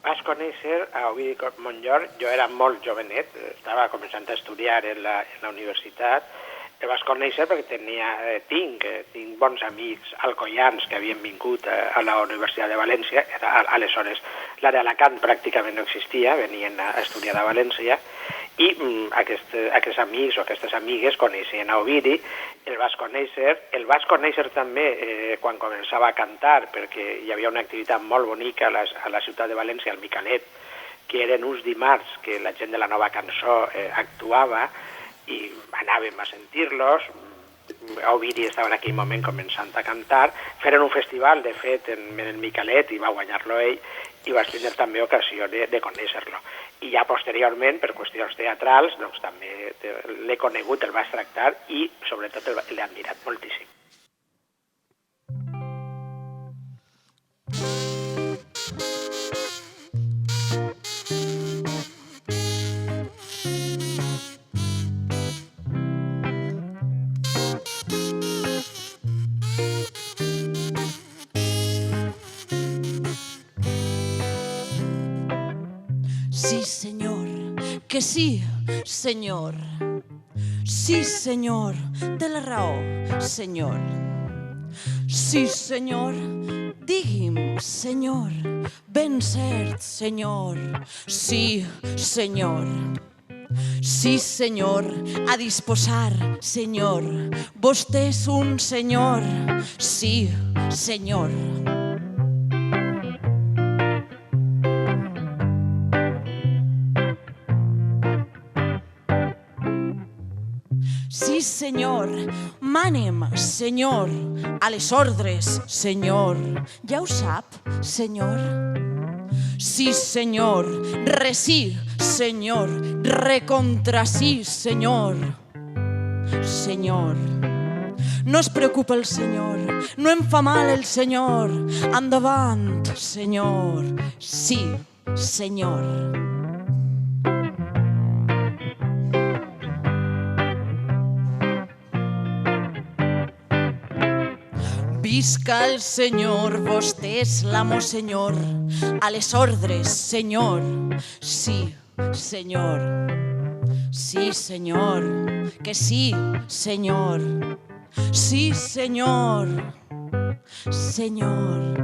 Vas conèixer a Ovidi Montllor, jo era molt jovenet, estava començant a estudiar en la universitat, el vas conèixer perquè tinc bons amics alcoians que havien vingut a la Universitat de València, aleshores l'àrea d'Alacant pràcticament no existia, venien a estudiar a València, i aquests amics o aquestes amigues coneixien a Ovidi, el vas conèixer també quan començava a cantar, perquè hi havia una activitat molt bonica a la ciutat de València, al Micalet, que eren uns dimarts que la gent de la Nova Cançó actuava, i anàvem a sentir-los. Ovidi estava en aquell moment començant a cantar, feren un festival, de fet, en el Micalet, i va guanyar-lo ell, i vas tenir també ocasió de conèixer-lo. I ja posteriorment, per qüestions teatrals, doncs també l'he conegut, el vas tractar i, sobretot, l'he admirat moltíssim. Sí, señor, que sí, senyor. Sí, senyor, té la raó, senyor. Sí, senyor, digui'm, senyor, ben cert, senyor. Sí, senyor. Sí, senyor, a disposar, senyor. Vostè és un senyor. Sí, senyor. Sí, senyor, manem, senyor, a les ordres, senyor. Ja ho sap, senyor? Sí, senyor, resí, senyor, recontra sí, senyor. Senyor, no es preocupa el senyor, no em fa mal el senyor. Endavant, senyor, sí, senyor. Visca el senyor, vostè és l'amo senyor, a les ordres, senyor. Sí, senyor. Sí, senyor. Que sí, senyor. Sí, senyor. Senyor.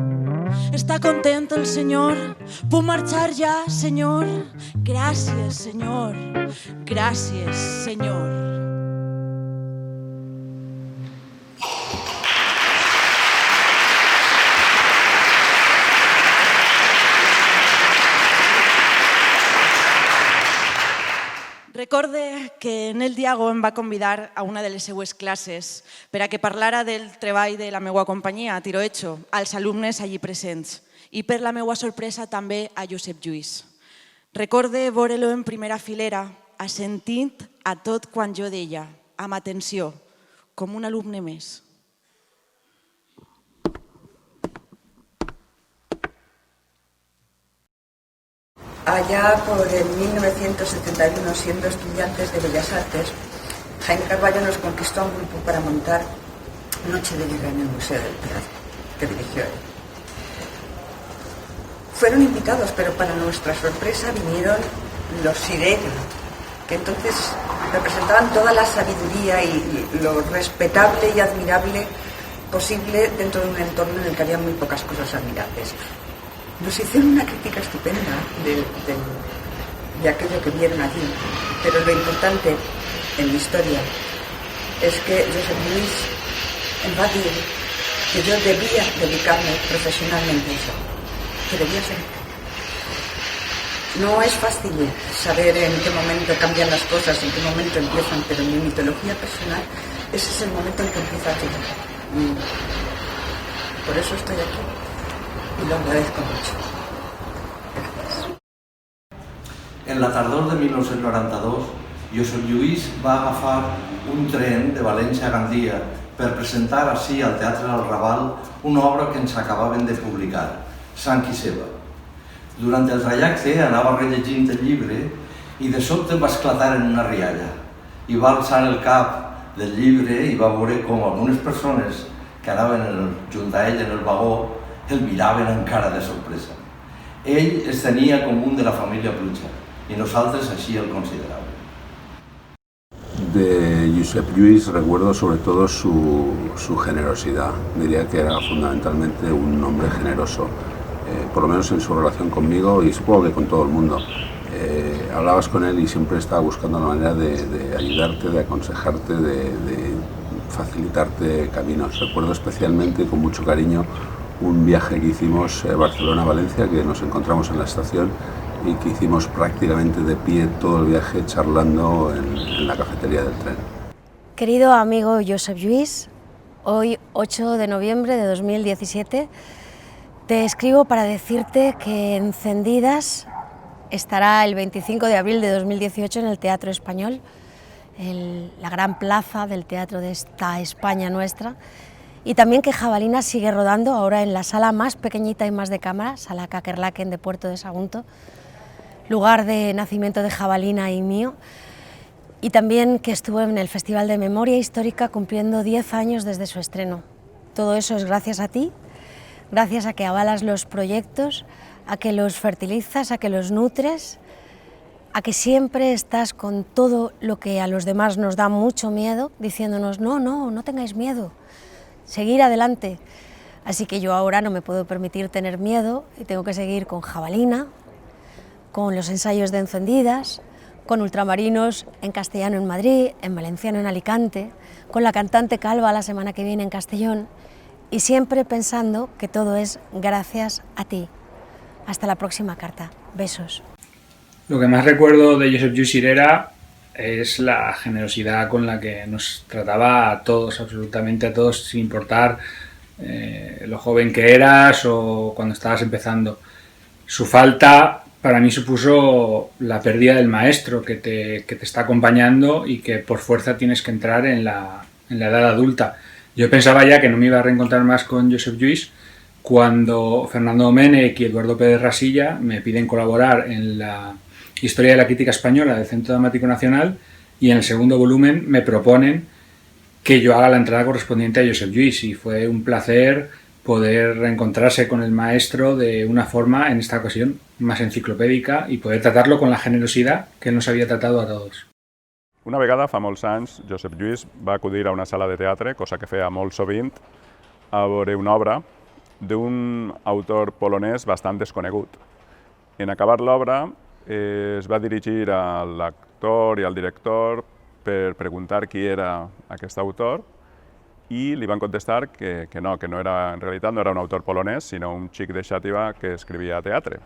Està content el senyor? Puc marxar ja, senyor? Gràcies, senyor. Gràcies, senyor. Recorde que en el Diago em va convidar a una de les seues classes per a que parlara del treball de la meva companyia, a Tiro Hecho, als alumnes allí presents i per la meva sorpresa també a Josep Lluís. Recorde veure-lo en primera filera, assentint a tot quan jo deia, amb atenció, com un alumne més. Allá por el 1971, siendo estudiantes de Bellas Artes, Jaime Carballo nos conquistó a un grupo para montar Noche de Guerra en el Museo del Prado, que dirigió él. Fueron invitados, pero para nuestra sorpresa vinieron los Sirena, que entonces representaban toda la sabiduría y lo respetable y admirable posible dentro de un entorno en el que había muy pocas cosas admirables. Nos hicieron una crítica estupenda de aquello que vieron allí, pero lo importante en mi historia es que Josep Lluís em va dir que yo debía dedicarme profesionalmente a eso, que debía ser. No es fácil saber en qué momento cambian las cosas, en qué momento empiezan, pero en mi mitología personal ese es el momento en que empieza todo. Por eso estoy aquí. I lo agradezco mucho. Gracias. En la tardor de 1992, Josep Lluís va agafar un tren de València a Gandia per presentar així al Teatre del Raval una obra que ens acabaven de publicar, Sant qui seva. Durant el trajecte anava rellegint el llibre i de sobte va esclatar en una rialla i va alçar el cap del llibre i va veure com algunes persones que anaven junt a ell en el vagó el miraven amb cara de sorpresa. Ell es tenia com un de la família Pluja i nosaltres així el consideràvem. De Josep Lluís recuerdo sobre todo su generosidad. Diría que era fundamentalmente un hombre generoso, por lo menos en su relación conmigo y supongo que con todo el mundo. Hablabas con él y siempre estaba buscando la manera de ayudarte, de aconsejarte, de facilitarte caminos. Recuerdo especialmente con mucho cariño un viaje que hicimos Barcelona-Valencia, que nos encontramos en la estación y que hicimos prácticamente de pie todo el viaje charlando en la cafetería del tren. Querido amigo Josep Lluís, hoy 8 de noviembre de 2017 te escribo para decirte que Encendidas estará el 25 de abril de 2018 en el Teatro Español, la gran plaza del teatro de esta España nuestra, y también que Jabalina sigue rodando ahora en la sala más pequeñita y más de cámara, Sala Kakerlaken de Puerto de Sagunto, lugar de nacimiento de Jabalina y mío, y también que estuvo en el Festival de Memoria Histórica cumpliendo 10 años desde su estreno. Todo eso es gracias a ti, gracias a que avalas los proyectos, a que los fertilizas, a que los nutres, a que siempre estás con todo lo que a los demás nos da mucho miedo, diciéndonos no tengáis miedo, seguir adelante. Así que yo ahora no me puedo permitir tener miedo y tengo que seguir con Jabalina, con los ensayos de Encendidas, con Ultramarinos en castellano en Madrid, en valenciano en Alicante, con la cantante Calva la semana que viene en Castellón, y siempre pensando que todo es gracias a ti. Hasta la próxima carta. Besos. Lo que más recuerdo de Josep Lluís Sirera es la generosidad con la que nos trataba a todos, absolutamente a todos, sin importar lo joven que eras o cuando estabas empezando. Su falta para mí supuso la pérdida del maestro que te está acompañando y que por fuerza tienes que entrar en la edad adulta. Yo pensaba ya que no me iba a reencontrar más con Josep Lluís cuando Fernando Domènech y Eduardo Pérez Rasilla me piden colaborar en la Historia de la Crítica Española del Centro Dramático Nacional y en el segundo volumen me proponen que yo haga la entrada correspondiente a Josep Lluís, y fue un placer poder reencontrarse con el maestro de una forma, en esta ocasión, más enciclopèdica y poder tratarlo con la generosidad que él nos había tratado a todos. Una vegada, fa molts anys, Josep Lluís va acudir a una sala de teatre, cosa que feia molt sovint, a veure una obra d'un autor polonès bastant desconegut. En acabar l'obra es va dirigir a l'actor i al director per preguntar qui era aquest autor i li van contestar que no era, en realitat no era un autor polonès, sinó un xic de Xàtiva que escrivia teatre.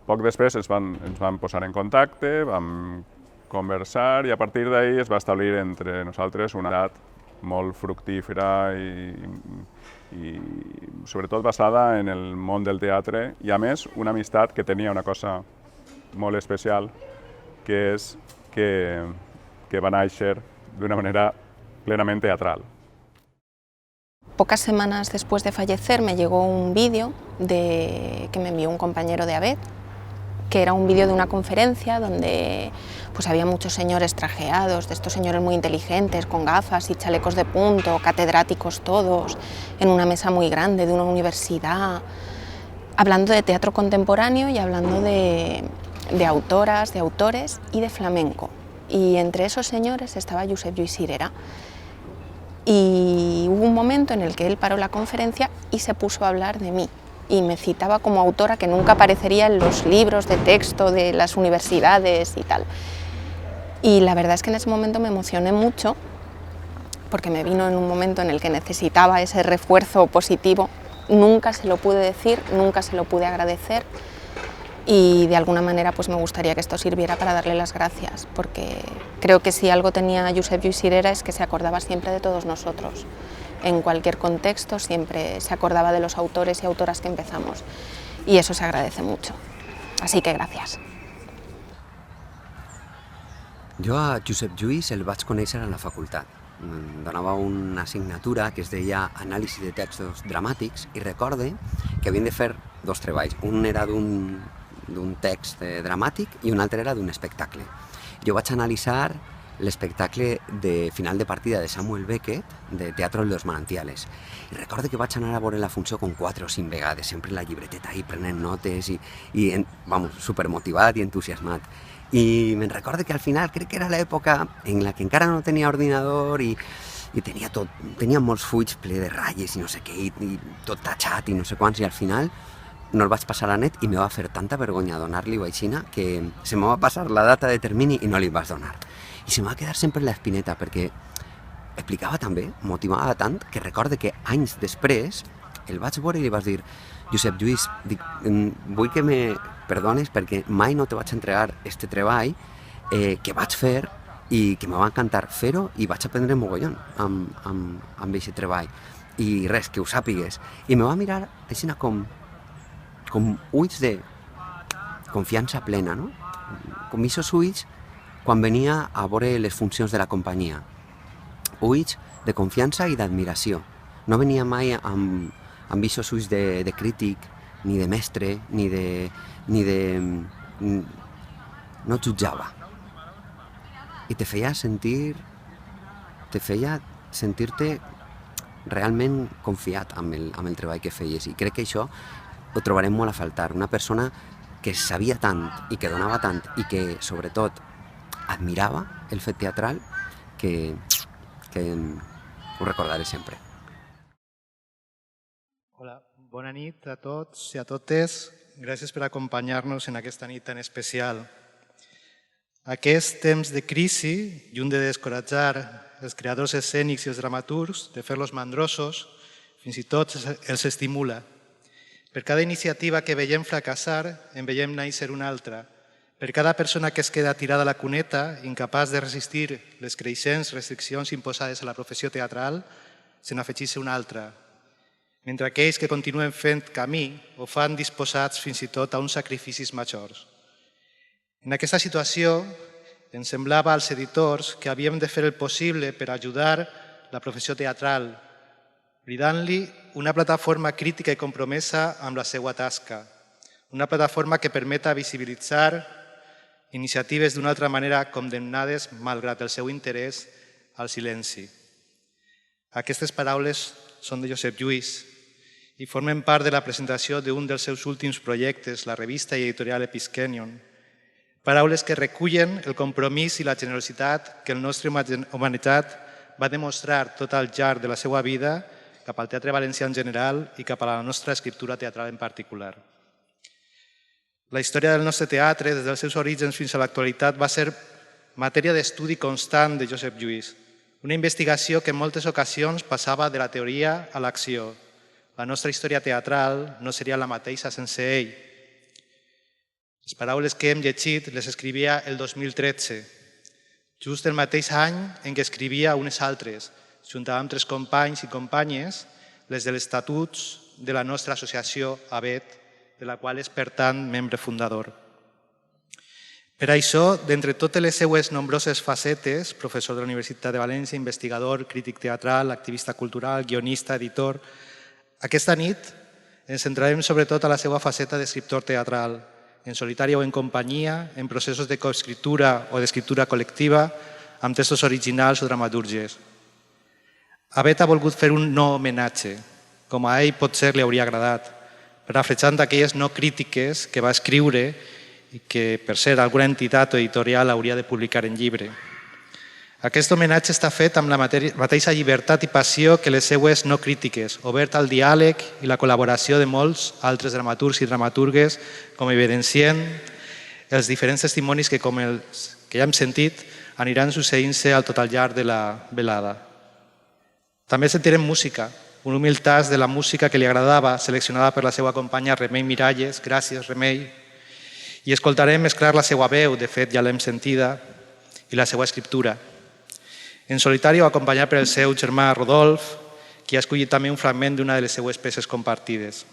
Poc després ens van posar en contacte, vam conversar i a partir d'ahir es va establir entre nosaltres una edat molt fructífera i sobretot basada en el món del teatre i a més una amistat que tenia una cosa molt especial, que és que va néixer d'una manera plenamente teatral. Pocas semanas después de fallecer me llegó un vídeo que me envió un compañero de ABET, que era un vídeo de una conferencia donde pues había muchos señores trajeados, de estos señores muy inteligentes, con gafas y chalecos de punto, catedráticos todos, en una mesa muy grande de una universidad, hablando de teatro contemporáneo y hablando de autoras, de autores y de flamenco. Y entre esos señores estaba Josep Lluís Sirera. Y hubo un momento en el que él paró la conferencia y se puso a hablar de mí. Y me citaba como autora que nunca aparecería en los libros de texto de las universidades y tal. Y la verdad es que en ese momento me emocioné mucho, porque me vino en un momento en el que necesitaba ese refuerzo positivo. Nunca se lo pude decir, nunca se lo pude agradecer, y de alguna manera pues me gustaría que esto sirviera para darle las gracias, porque creo que si algo tenía Josep Lluís Sirera es que se acordaba siempre de todos nosotros. En cualquier contexto siempre se acordaba de los autores y autoras que empezamos, y eso se agradece mucho. Así que gracias. Jo a Josep Lluís el vaig conèixer a la facultat. Donava una assignatura que es deia Anàlisi de textos dramàtics i recorde que havien de fer dos treballs. Un era d'un text dramàtic i un altre era d'un espectacle. Jo vaig analitzar l'espectacle de final de partida de Samuel Beckett, de Teatro de los Manantiales. I recordo que vaig anar a veure la funció com 4 o 5 vegades, sempre la llibreteta ahí prenent notes i supermotivat i entusiasmat. I me'n recordo que al final crec que era l'època en la que encara no tenia ordinador i tenia molts fulls ple de ratlles i no sé què, i tot tachat i no sé quants, i al final no el vaig passar a la net i me va fer tanta vergonya donar-li a Xina que se me va passar la data de termini i no li vaig donar. I se me va quedar sempre l'espineta perquè explicava tan bé, motivava tant, que recorde que anys després el vaig veure i li vaig dir: Josep Lluís, vull que me perdones perquè mai no te vaig entregar este treball que vaig fer i que me va encantar fer-ho i vaig aprendre mogollon amb aquest treball. I res, que ho sàpigues. I me va mirar així com ulls de confiança plena, no? Com aquests ulls quan venia a veure les funcions de la companyia. Ulls de confiança i d'admiració. No venia mai amb aquests ulls de crític, ni de mestre, ni de... no jutjava. I te feia sentir-te realment confiat amb el treball que feies. I crec que això ho trobarem molt a faltar. Una persona que sabia tant i que donava tant i que, sobretot, admirava el fet teatral, que ho recordaré sempre. Hola, bona nit a tots i a totes. Gràcies per acompanyar-nos en aquesta nit tan especial. Aquest temps de crisi, lluny de descoratjar els creadors escènics i els dramaturgs, de fer-los mandrosos, fins i tot els estimula. Per cada iniciativa que veiem fracassar, en veiem néixer una altra. Per cada persona que es queda tirada a la cuneta, incapaç de resistir les creixents restriccions imposades a la professió teatral, se n'afegeix una altra. Mentre aquells que continuen fent camí ho fan disposats fins i tot a uns sacrificis majors. En aquesta situació, ens semblava als editors que havíem de fer el possible per ajudar la professió teatral, brindant-li una plataforma crítica i compromesa amb la seva tasca, una plataforma que permeta visibilitzar iniciatives d'una altra manera condemnades, malgrat el seu interès, al silenci. Aquestes paraules són de Josep Lluís i formen part de la presentació d'un dels seus últims projectes, la revista i editorial Episquenion. Paraules que recullen el compromís i la generositat que el nostre humanitat va demostrar tot al llarg de la seva vida cap al teatre valencià en general i cap a la nostra escriptura teatral en particular. La història del nostre teatre, des dels seus orígens fins a l'actualitat, va ser matèria d'estudi constant de Josep Lluís, una investigació que en moltes ocasions passava de la teoria a l'acció. La nostra història teatral no seria la mateixa sense ell. Les paraules que hem llegit les escrivia el 2013, just el mateix any en què escrivia unes altres, junt amb altres companys i companyes, les de els estatuts de la nostra associació ABET, de la qual és, per tant, membre fundador. Per això, d'entre totes les seues nombroses facetes, professor de la Universitat de València, investigador, crític teatral, activista cultural, guionista, editor, aquesta nit ens centrarem sobretot a la seva faceta d'escriptor teatral, en solitari o en companyia, en processos de coescriptura o d'escriptura col·lectiva, amb textos originals o dramatúrgies. Abet ha volgut fer un no homenatge, com a ell potser li hauria agradat, parafrasejant aquelles no crítiques que va escriure i que, per ser alguna entitat o editorial, hauria de publicar en llibre. Aquest homenatge està fet amb la mateixa llibertat i passió que les seues no crítiques, obert al diàleg i la col·laboració de molts altres dramaturgs i dramaturgues, com evidencien els diferents testimonis que, com els que ja hem sentit, aniran succeint-se tot al llarg de la velada. També sentirem música, un humil tast de la música que li agradava, seleccionada per la seva companya Remei Miralles, gràcies Remei, i escoltarem mesclar la seva veu, de fet ja l'hem sentida, i la seva escriptura. En solitari o acompanyat per el seu germà Rodolf, qui ha escollit també un fragment d'una de les seues peces compartides.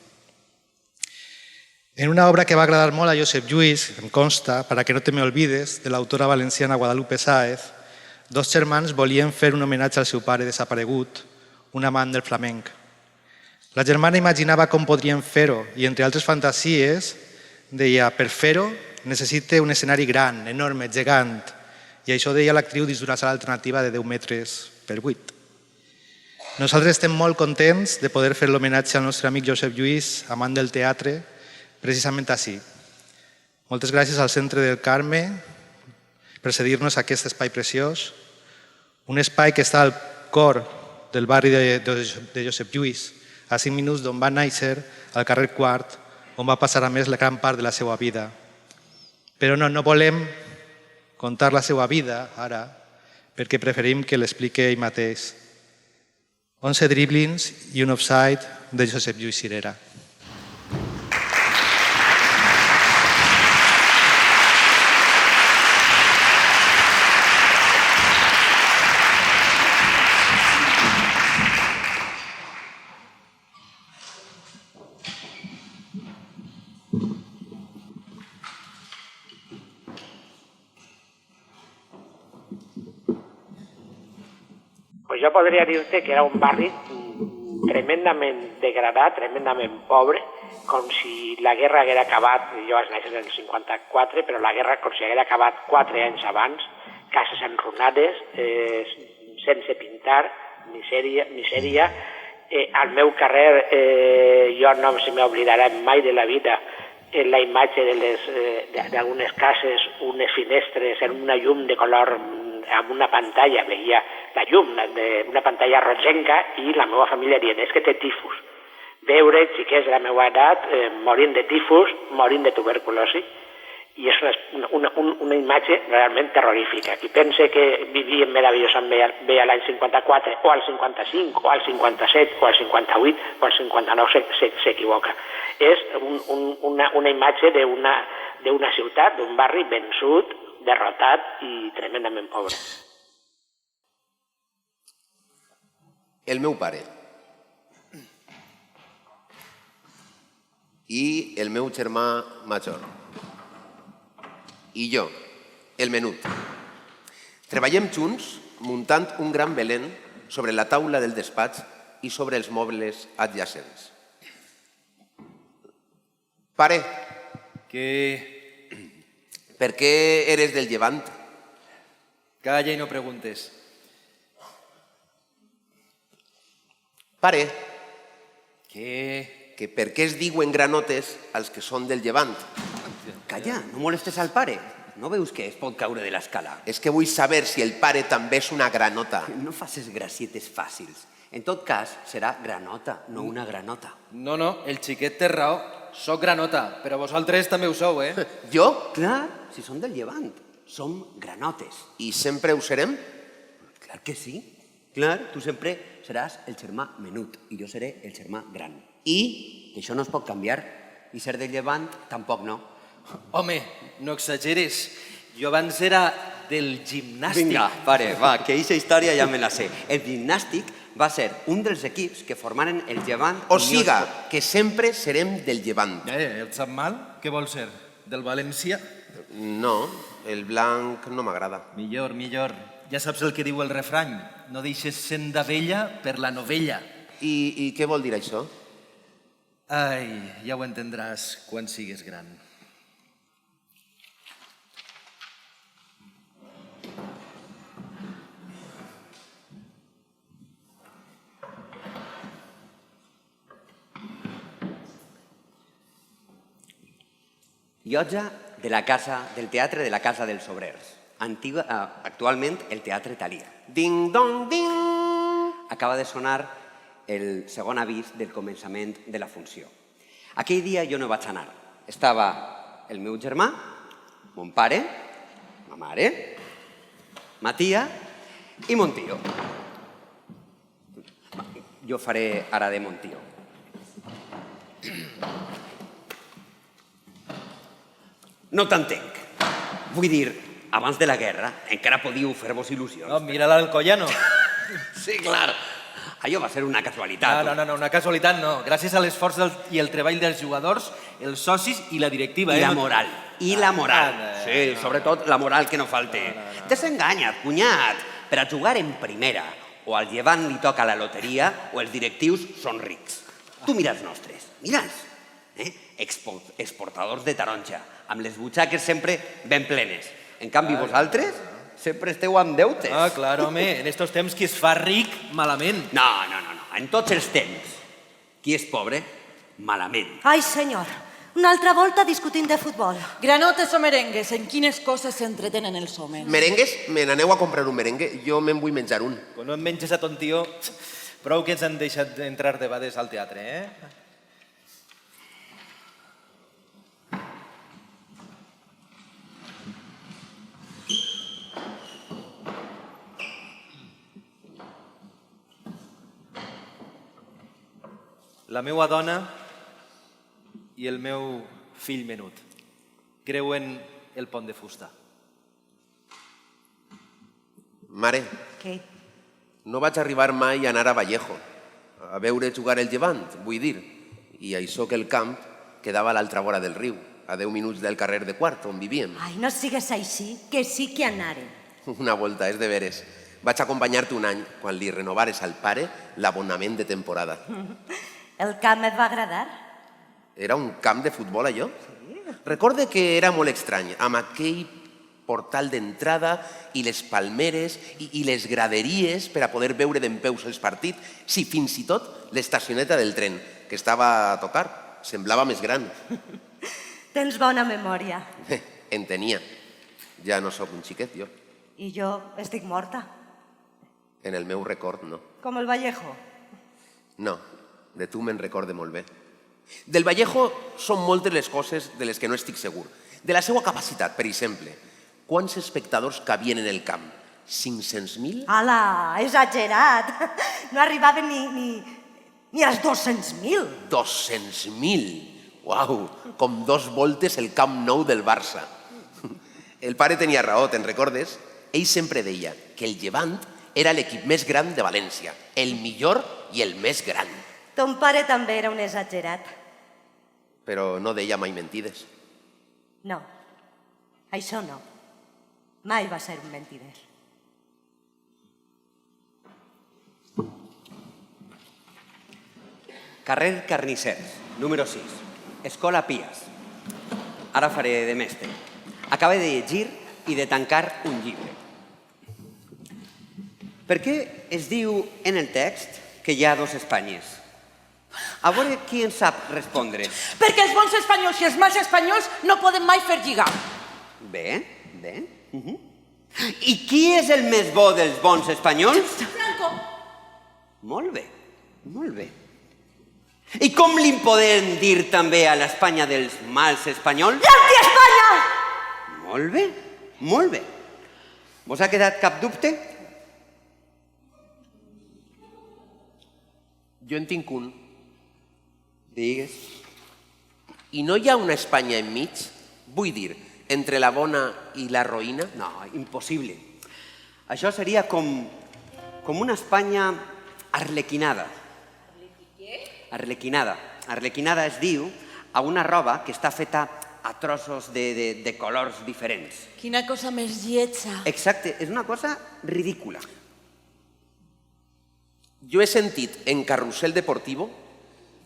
En una obra que va agradar molt a Josep Lluís, em consta, Para que no te me olvides, de l'autora valenciana Guadalupe Sáez, dos germans volien fer un homenatge al seu pare desaparegut, un amant del flamenc. La germana imaginava com podrien fer-ho i, entre altres fantasies, deia: per fer-ho necessite un escenari gran, enorme, gegant, I això deia l'actriu dins d'una sala alternativa de 10 metres per 8. Nosaltres estem molt contents de poder fer l'homenatge al nostre amic Josep Lluís, amant del teatre, precisament així. Moltes gràcies al Centre del Carme per cedir-nos aquest espai preciós, un espai que està al cor del barri de Josep Lluís, a 5 minuts d'on va néixer, al carrer Quart, on va passar a més la gran part de la seva vida. Però no volem contar la seva vida ara, perquè preferim que l'expliqui ell mateix. 11 driblings i un offside de Josep Lluís Cirera. Pues jo podria dir-te que era un barri tremendament degradat, tremendament pobre, com si la guerra haguera acabat, jo vaig néixer en el 54, però la guerra com si haguera acabat 4 anys abans, cases enrunades, sense pintar, misèria. Al meu carrer, jo no se m'oblidarà mai de la vida la imatge d'algunes cases, unes finestres, en una llum de color, amb una pantalla, veia la llum d'una pantalla rogenca i la meva família dient, és que té tifus. Veure xiquets de la meva edat morint de tifus, morint de tuberculosi, i és una imatge realment terrorífica. Qui pensa que vivien meravellosament bé a l'any 54, o al 55, o al 57, o al 58, o al 59, s'equivoca. És una imatge d'una ciutat, d'un barri vençut, derrotat i tremendament pobre. El meu pare i el meu germà major i jo, el Menut, treballem junts muntant un gran Belén sobre la taula del despatx i sobre els mobles adjacents. Pare, per què eres del Llevant? Calla i no preguntes. Pare, que per què es diuen granotes als que són del Llevant? Calla, no molestes al pare. No veus que es pot caure de l'escala? És que vull saber si el pare també és una granota. No facis gracietes fàcils. En tot cas, serà granota, no una granota. No, el xiquet té raó. Soc granota, però vosaltres també ho sou, eh? Jo? Clar, si som del Llevant. Som granotes. I sempre ho serem? Clar que sí. Clar, tu sempre seràs el germà menut i jo seré el germà gran. I això no es pot canviar. I ser del Llevant tampoc no. Home, no exageres. Jo abans era del gimnàstic. Vinga, pare, va, que eixa història ja me la sé. El gimnàstic va ser un dels equips que formaren el Llevant. O siga, que sempre serem del Llevant. Et sap mal? Què vols ser? Del València? No, el blanc no m'agrada. Millor. Ja saps el que diu el refrany. No deixes senda vella per la novella. I què vol dir això? Ai, ja ho entendràs quan sigues gran. Llotja de la casa del Teatre de la Casa dels Obrers. Actualment el Teatre Thalia. Ding, dong, ding! Acaba de sonar el segon avís del començament de la funció. Aquell dia jo no vaig anar. Estava el meu germà, mon pare, ma mare, ma tia i mon tio. Jo faré ara de mon tio. No t'entenc. Vull dir, abans de la guerra encara podíeu fer-vos il·lusions. No, mira l'Alcoyano. Sí, clar. Allò va ser una casualitat. No, una casualitat no. Gràcies a l'esforç i el treball dels jugadors, els socis i la directiva. I la moral. I la moral. Sí, sobretot la moral que no falte. Desenganya't, cunyat. Per a jugar en primera o al Llevant li toca la loteria o els directius són rics. Tu mira els nostres. Mira's. Exportadors de taronja, amb les butxaques sempre ben plenes. En canvi, vosaltres, Sempre esteu amb deutes. Ah, clar, home, en estos temps qui es fa ric, malament. No, en tots els temps. Qui és pobre, malament. Ai, senyor, una altra volta discutint de futbol. Granotes o merengues, en quines coses s'entretenen els homes? Merengues? Me n'aneu a comprar un merengue? Jo me'n vull menjar un. Quan no em menges a ton tio, prou que ens han deixat entrar de vegades al teatre, eh? La meua dona i el meu fill menut creuen el pont de fusta. Mare, Què? no vaig arribar mai a anar a Vallejo, a veure jugar el Llevant, vull dir, i això que el camp quedava a l'altra vora del riu, a 10 minuts del carrer de Quart, on vivíem. Ai, no sigues així, que sí que anaren. Una volta, és de veres. Vaig acompanyar-te un any, quan li renovares al pare l'abonament de temporada. El camp et va agradar? Era un camp de futbol, allò? Sí. Recorde que era molt estrany, amb aquell portal d'entrada i les palmeres i les graderies per a poder veure dempeus els partits. Sí, fins i tot l'estacioneta del tren, que estava a tocar. Semblava més gran. Tens bona memòria. En tenia. Ja no sóc un xiquet, jo. I jo estic morta. En el meu record, no. Com el Vallejo. No, de tu me'n recorde molt bé. Del Vallejo són moltes les coses de les que no estic segur. De la seva capacitat, per exemple. Quants espectadors cabien en el camp? 500.000? Ala, exagerat. No arribaven ni als 200.000. 200.000! Uau, com 2 voltes el Camp Nou del Barça. El pare tenia raó, te'n recordes? Ell sempre deia que el Llevant era l'equip més gran de València, el millor i el més gran. Ton pare també era un exagerat. Però no deia mai mentides. No, això no. Mai va ser un mentider. Carrer Carnissers, número 6. Escola Pies. Ara faré de mestre. Acaba de llegir i de tancar un llibre. Per què es diu en el text que hi ha 2 Espanyes? A veure qui en sap respondre. Perquè els bons espanyols i els mals espanyols no poden mai fer lligar. Bé, bé. I qui és el més bo dels bons espanyols? Franco. Molt bé, molt bé. I com li podem dir també a l'Espanya dels mals espanyols? L'anti-Espanya! Molt bé, molt bé. Vos ha quedat cap dubte? Jo en tinc un. Digues. I no hi ha una Espanya enmig? Vull dir, entre la bona i la roïna? No, impossible. Això seria com una Espanya arlequinada. Arlequinada. Arlequinada es diu a una roba que està feta a trossos de colors diferents. Quina cosa més lletja. Exacte, és una cosa ridícula. Jo he sentit en Carrusel Deportivo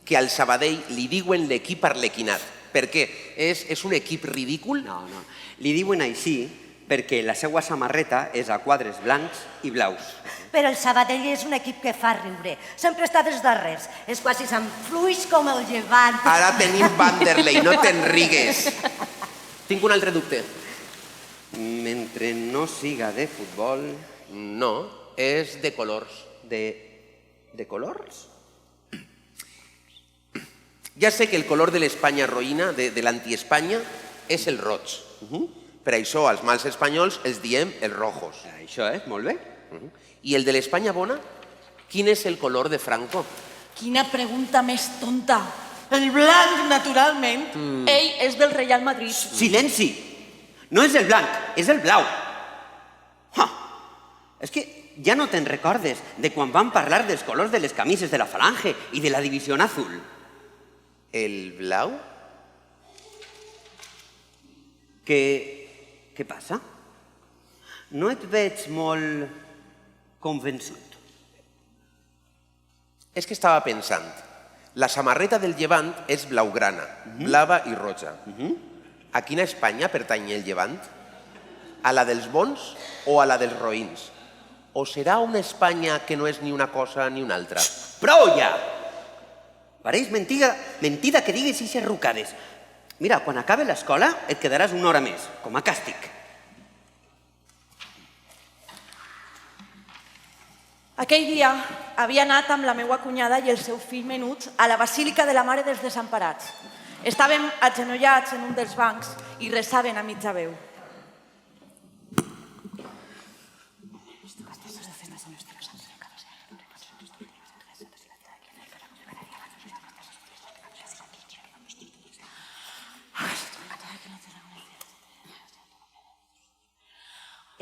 que al Sabadell li diuen l'equip arlequinat. Per què? És un equip ridícul? No, no. Li diuen així perquè la seva samarreta és a quadres blancs i blaus. Però el Sabadell és un equip que fa riure. Sempre està dels darrers. És quasi tan fluix com el Llevant. Ara tenim Vanderlei, no te'n rigues. Tinc un altre dubte. Mentre no siga de futbol... No, és de colors. De colors? Ja sé que el color de l'Espanya roïna, de l'anti-Espanya, és el roig. Per això als mals espanyols els diem els rojos. Això és, molt bé. I el de l'Espanya bona? Quin és el color de Franco? Quina pregunta més tonta. El blanc, naturalment. Ell és del Real Madrid. Silenci! No és el blanc, és el blau. És que ja no te'n recordes de quan vam parlar dels colors de les camises de la Falange i de la Divisió Azul. El blau? Què passa? No et veig molt convençut. És que estava pensant. La samarreta del Llevant és blaugrana, blava i roja. A quina Espanya pertany el Llevant? A la dels bons o a la dels roïns? O serà una Espanya que no és ni una cosa ni una altra? Prou ja! Pareix mentida que diguis ixes rucades. Mira, quan acabe l'escola et quedaràs una hora més, com a càstig. Aquell dia havia anat amb la meva cunyada i el seu fill menut a la Basílica de la Mare dels Desemparats. Estàvem agenollats en un dels bancs i rezaven a mitja veu.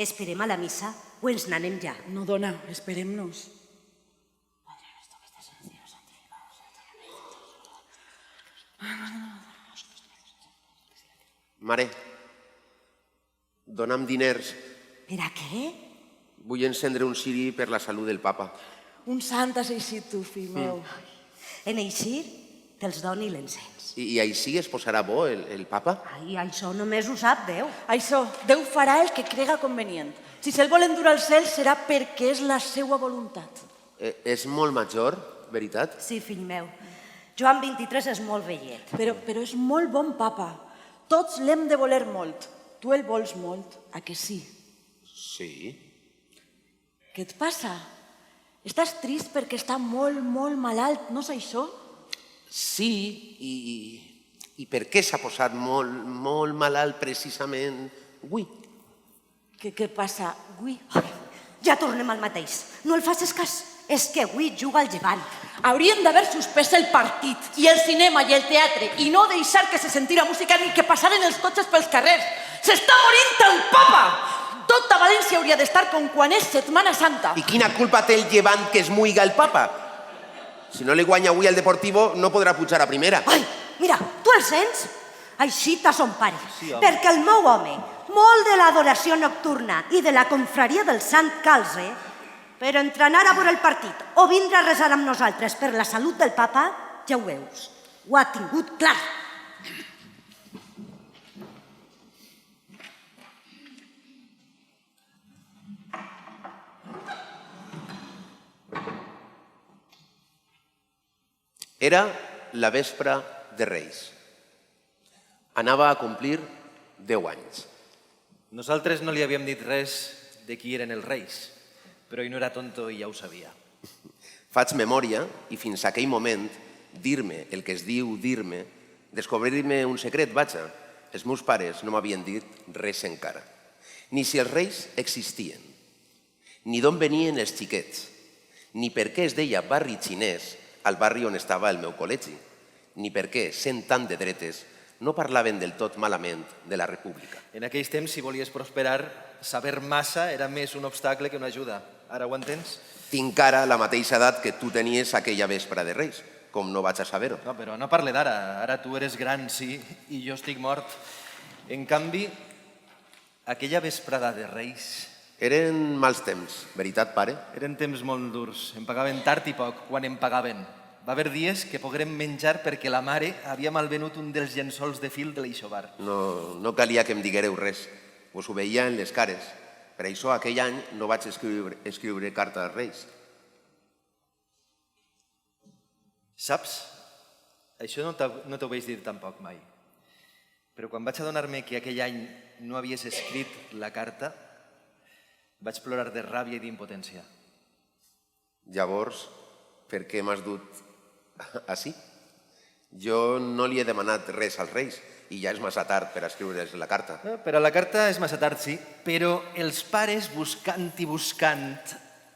Esperem a la missa o ens n'anem ja? No, dona, esperem-nos. Mare, dona'm diners. Per a què? Vull encendre un ciri per la salut del papa. Un sant has eixit tu, fill meu. En eixir, te'ls doni l'encens. I així es posarà bo el papa? Ai, això només ho sap Déu. Això, Déu farà el que crega convenient. Si se'l vol endur al cel serà perquè és la seva voluntat. És molt major, veritat? Sí, fill meu. Joan 23 és molt vellet. Però és molt bon papa. Tots l'hem de voler molt. Tu el vols molt, a que sí? Sí. Què et passa? Estàs trist perquè està molt, molt malalt, no és això? Sí, i per què s'ha posat molt malalt precisament avui? Què passa avui? Ja tornem al mateix. No el facis cas. És que avui juga al Llevant. Haurien d'haver suspès el partit, i el cinema i el teatre, i no deixar que se sentira música ni que passaren els cotxes pels carrers. S'està morint el papa! Tota València hauria d'estar com quan és Setmana Santa. I quina culpa té el Llevant que es muiga el papa? Si no li guanya avui al Deportivo, no podrà pujar a primera. Ai, mira, tu el sents? Així t'ha son pare. Sí, perquè el meu home, molt de l'adoració nocturna i de la confraria del Sant Calze, per entrenar a veure el partit o vindre a resar amb nosaltres per la salut del papa, ja ho veus. Ho ha tingut clar. Era la vespra de Reis. Anava a complir 10 anys. Nosaltres no li havíem dit res de qui eren els reis, però ell no era tonto i ja ho sabia. Faig memòria i fins a aquell moment dir-me el que es diu dir-me, descobrir-me un secret, vaja. Els meus pares no m'havien dit res encara. Ni si els reis existien, ni d'on venien els xiquets, ni per què es deia barri xinès al barri on estava el meu col·legi, ni per què, sent tan de dretes, no parlaven del tot malament de la república. En aquells temps, si volies prosperar, saber massa era més un obstacle que una ajuda. Ara ho entens? Tinc ara la mateixa edat que tu tenies aquella vespra de Reis, com no vaig a saber-ho. No, però no parle d'ara. Ara tu eres gran, sí, i jo estic mort. En canvi, aquella vesprada de Reis... Eren mals temps, veritat, pare? Eren temps molt durs. Em pagaven tard i poc, quan em pagaven. Va haver dies que poguérem menjar perquè la mare havia malvenut un dels llençols de fil de l'Eixobar. No calia que em diguéreu res. Us ho veia en les cares. Per això aquell any no vaig escriure carta als Reis. Saps? Això no t'ho vaig dir tampoc mai. Però quan vaig adonar-me que aquell any no havies escrit la carta, vaig plorar de ràbia i d'impotència. Llavors, per què m'has dut així? Jo no li he demanat res als Reis i ja és massa tard per escriure's la carta. Per a la carta és massa tard, sí, però els pares, buscant i buscant,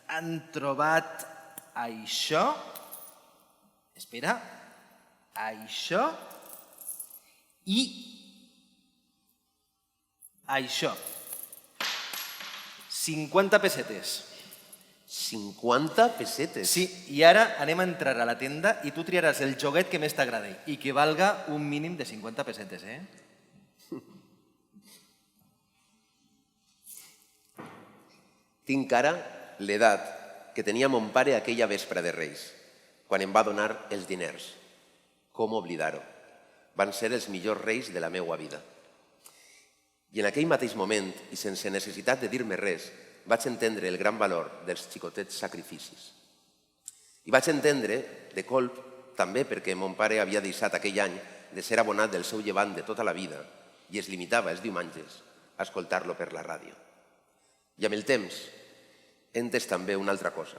han trobat això... Espera, això i això. 50 pessetes. 50 pessetes? Sí, i ara anem a entrar a la tenda i tu triaràs el joguet que més t'agradi i que valga un mínim de 50 pessetes, eh? Tinc ara l'edat que tenia mon pare aquella vespra de Reis, quan em va donar els diners. Com oblidar-ho? Van ser els millors reis de la meua vida. I en aquell mateix moment, i sense necessitat de dir-me res, vaig entendre el gran valor dels xicotets sacrificis. I vaig entendre, de colp, també perquè mon pare havia deixat aquell any de ser abonat del seu llevant de tota la vida i es limitava els diumenges a escoltar-lo per la ràdio. I amb el temps he entès també una altra cosa,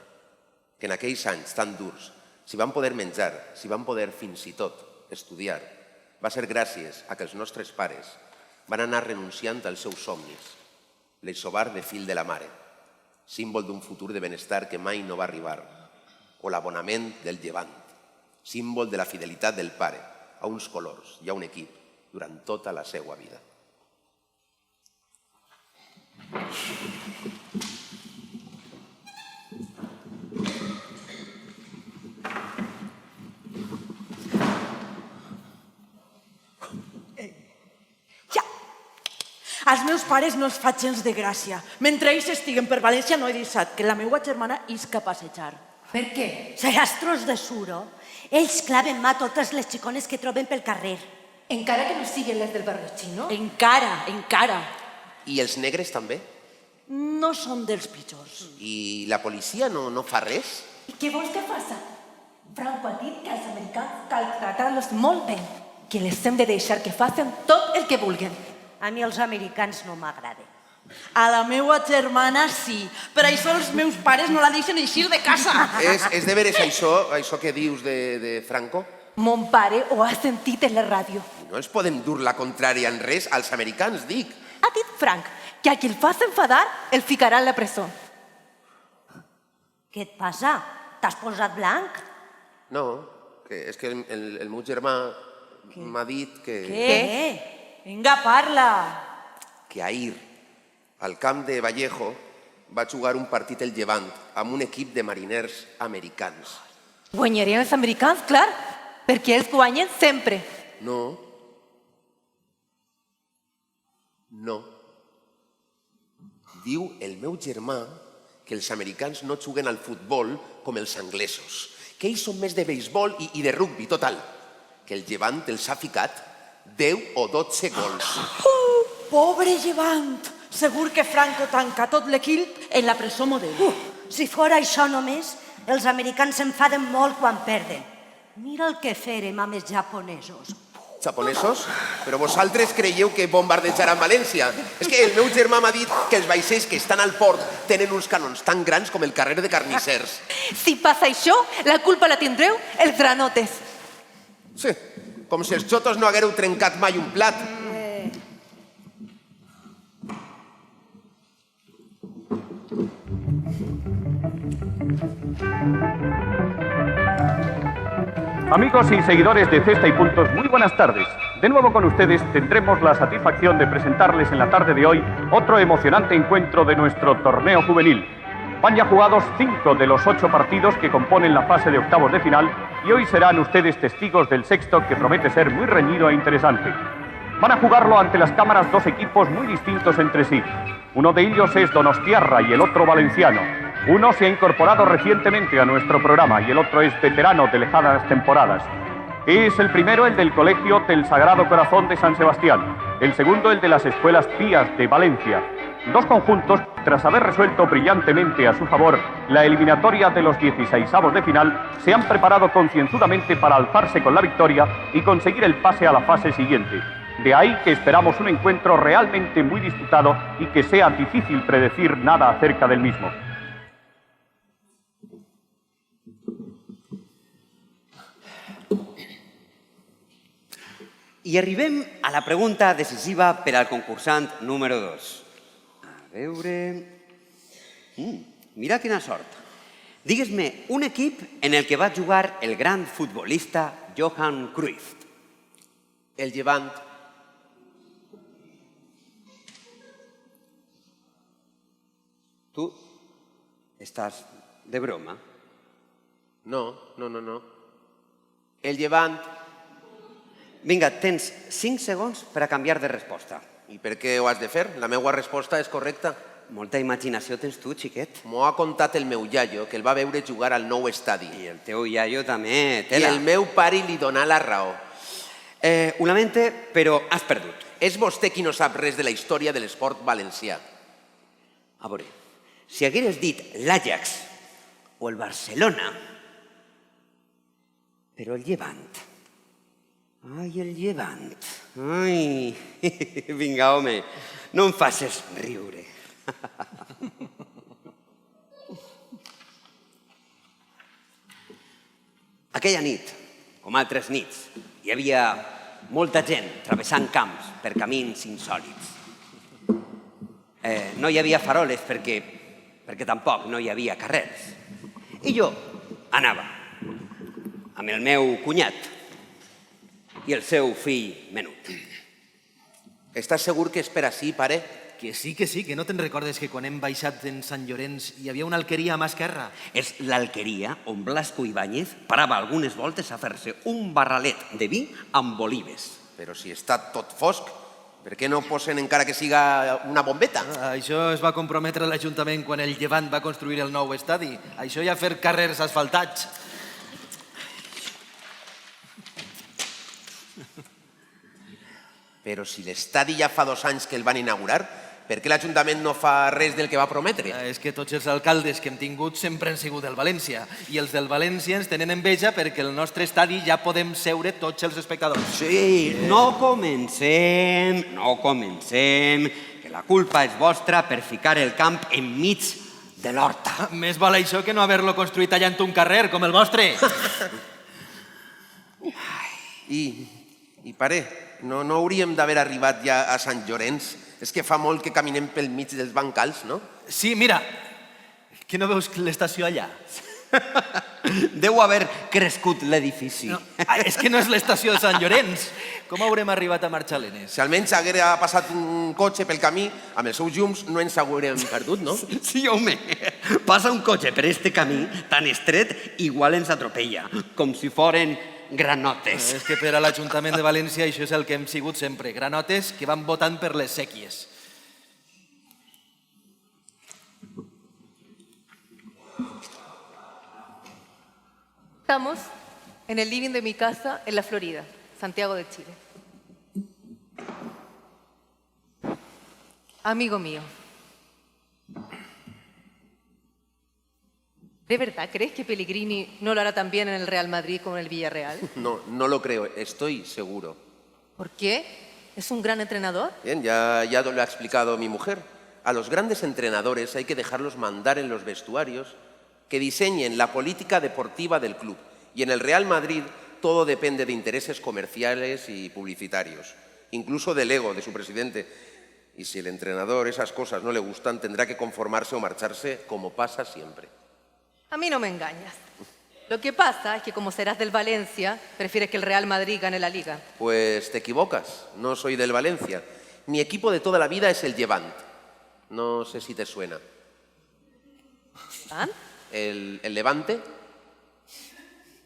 que en aquells anys tan durs, si vam poder menjar, si vam poder fins i tot estudiar, va ser gràcies a que els nostres pares van anar renunciant als seus somnis, l'eixovar de fil de la mare, símbol d'un futur de benestar que mai no va arribar, o l'abonament del llevant, símbol de la fidelitat del pare a uns colors i a un equip durant tota la seva vida. Als meus pares no els fa gens de gràcia. Mentre ells estiguen per València no he deixat que la meva germana isca a passejar. Per què? Seràs de suro. Ells claven mà totes les xicones que troben pel carrer. Encara que no siguin les del barri xino? Encara. I els negres també? No són dels pitjors. I la policia no fa res? I què vols que faci? Franco ha dit que els americans cal tractar-los molt bé, que les hem de deixar que facin tot el que vulguin. A mi els americans no m'agraden. A la meva germana sí, per això els meus pares no la deixen eixir de casa. És de veres això que dius de Franco? Mon pare ho ha sentit en la ràdio. No els podem dur la contrària en res als americans, dic. Ha dit Frank que a qui el fas enfadar el ficarà a la presó. Què et passa? T'has posat blanc? No, és que el meu germà m'ha dit que... Què? Vinga, parla. Que ahir, al camp de Vallejo, va jugar un partit el Llevant amb un equip de mariners americans. Guanyarien els americans, clar, perquè ells guanyen sempre. No. Diu el meu germà que els americans no juguen al futbol com els anglesos, que ells són més de beisbol i de rugby, total. Que el Llevant els ha ficat 10 o 12 gols. Pobre Llevant! Segur que Franco tanca tot l'equip en la presó model. Si fora això només, els americans s'enfaden molt quan perden. Mira el que fèrem amb els japonesos. Japonesos? Però vosaltres creieu que bombardejaran València? És que el meu germà m'ha dit que els vaixells que estan al port tenen uns canons tan grans com el carrer de Carnissers. Si passa això, la culpa la tindreu els granotes. Sí, com si els xotos no haguéreu trencat mai un plat. Amigos y seguidores de Cesta y Puntos, muy buenas tardes. De nuevo con ustedes tendremos la satisfacción de presentarles en la tarde de hoy otro emocionante encuentro de nuestro torneo juvenil. Van ya jugados 5 de los 8 partidos que componen la fase de octavos de final y hoy serán ustedes testigos del sexto, que promete ser muy reñido e interesante. Van a jugarlo ante las cámaras dos equipos muy distintos entre sí. Uno de ellos es donostiarra y el otro valenciano. Uno se ha incorporado recientemente a nuestro programa y el otro es veterano de lejanas temporadas. Es el primero el del Colegio del Sagrado Corazón de San Sebastián, el segundo el de las Escuelas Pías de Valencia. Dos conjuntos, tras haber resuelto brillantemente a su favor la eliminatoria de los 16avos de final, se han preparado concienzudamente para alzarse con la victoria y conseguir el pase a la fase siguiente. De ahí que esperamos un encuentro realmente muy disputado y que sea difícil predecir nada acerca del mismo. I arribem a la pregunta decisiva per al concursant número 2. A veure... Mira quina sort. Digues-me un equip en el que va jugar el gran futbolista Johan Cruyff. El Llevant. Tu estàs de broma? No. El Llevant. Vinga, tens 5 segons per a canviar de resposta. I per què ho has de fer? La meva resposta és correcta. Molta imaginació tens tu, xiquet. M'ho ha contat el meu iaio, que el va veure jugar al nou estadi. I el teu iaio també, I el meu pare li donà la raó. Ho lamente, però has perdut. És vostè qui no sap res de la història de l'esport valencià. A veure, si hagueres dit l'Ajax o el Barcelona, però el Llevant. Ai, el Llevant. Ai, vinga, home, no em facis riure. Aquella nit, com altres nits, hi havia molta gent travessant camps per camins insòlits. No hi havia faroles perquè tampoc no hi havia carrers. I jo anava amb el meu cunyat i el seu fill menut. Estàs segur que és per ací, pare? Que sí, que no te'n recordes que quan hem baixat en Sant Llorenç hi havia una alqueria a mà esquerra? És l'alqueria on Blasco Ibáñez parava algunes voltes a fer-se un barralet de vi amb olives. Però si està tot fosc, per què no posen encara que siga una bombeta? Això es va comprometre l'Ajuntament quan el Llevant va construir el nou estadi. Això ja fer carrers asfaltats. Però si l'estadi ja fa 2 anys que el van inaugurar, per què l'Ajuntament no fa res del que va prometre? És que tots els alcaldes que hem tingut sempre han sigut del València. I els del València ens tenen enveja perquè el nostre estadi ja podem seure tots els espectadors. Sí, no comencem, que la culpa és vostra per ficar el camp enmig de l'horta. Més val això que no haver-lo construït tallant un carrer, com el vostre. I pare, no hauríem d'haver arribat ja a Sant Llorenç? És que fa molt que caminem pel mig dels bancals, no? Sí, mira, que no veus l'estació allà? Deu haver crescut l'edifici. És que no és l'estació de Sant Llorenç. Com haurem arribat a Marxalenes? Si almenys haguera passat un cotxe pel camí, amb els seus llums no ens haurem perdut, no? Sí, home, passa un cotxe per este camí tan estret, igual ens atropella, com si foren granotes. És que per a l'Ajuntament de València això és el que hem sigut sempre, granotes que van votant per les sèquies. Estamos en el living de mi casa en la Florida, Santiago de Chile. Amigo mío, ¿de verdad crees que Pellegrini no lo hará tan bien en el Real Madrid como en el Villarreal? No lo creo, estoy seguro. ¿Por qué? ¿Es un gran entrenador? Bien, ya lo ha explicado mi mujer. A los grandes entrenadores hay que dejarlos mandar en los vestuarios, que diseñen la política deportiva del club. Y en el Real Madrid todo depende de intereses comerciales y publicitarios, incluso del ego de su presidente. Y si el entrenador esas cosas no le gustan, tendrá que conformarse o marcharse, como pasa siempre. A mí no me engañas. Lo que pasa es que como serás del Valencia, prefieres que el Real Madrid gane la Liga. Pues te equivocas, no soy del Valencia. Mi equipo de toda la vida es el Llevant. No sé si te suena. ¿Ah? ¿El Levante?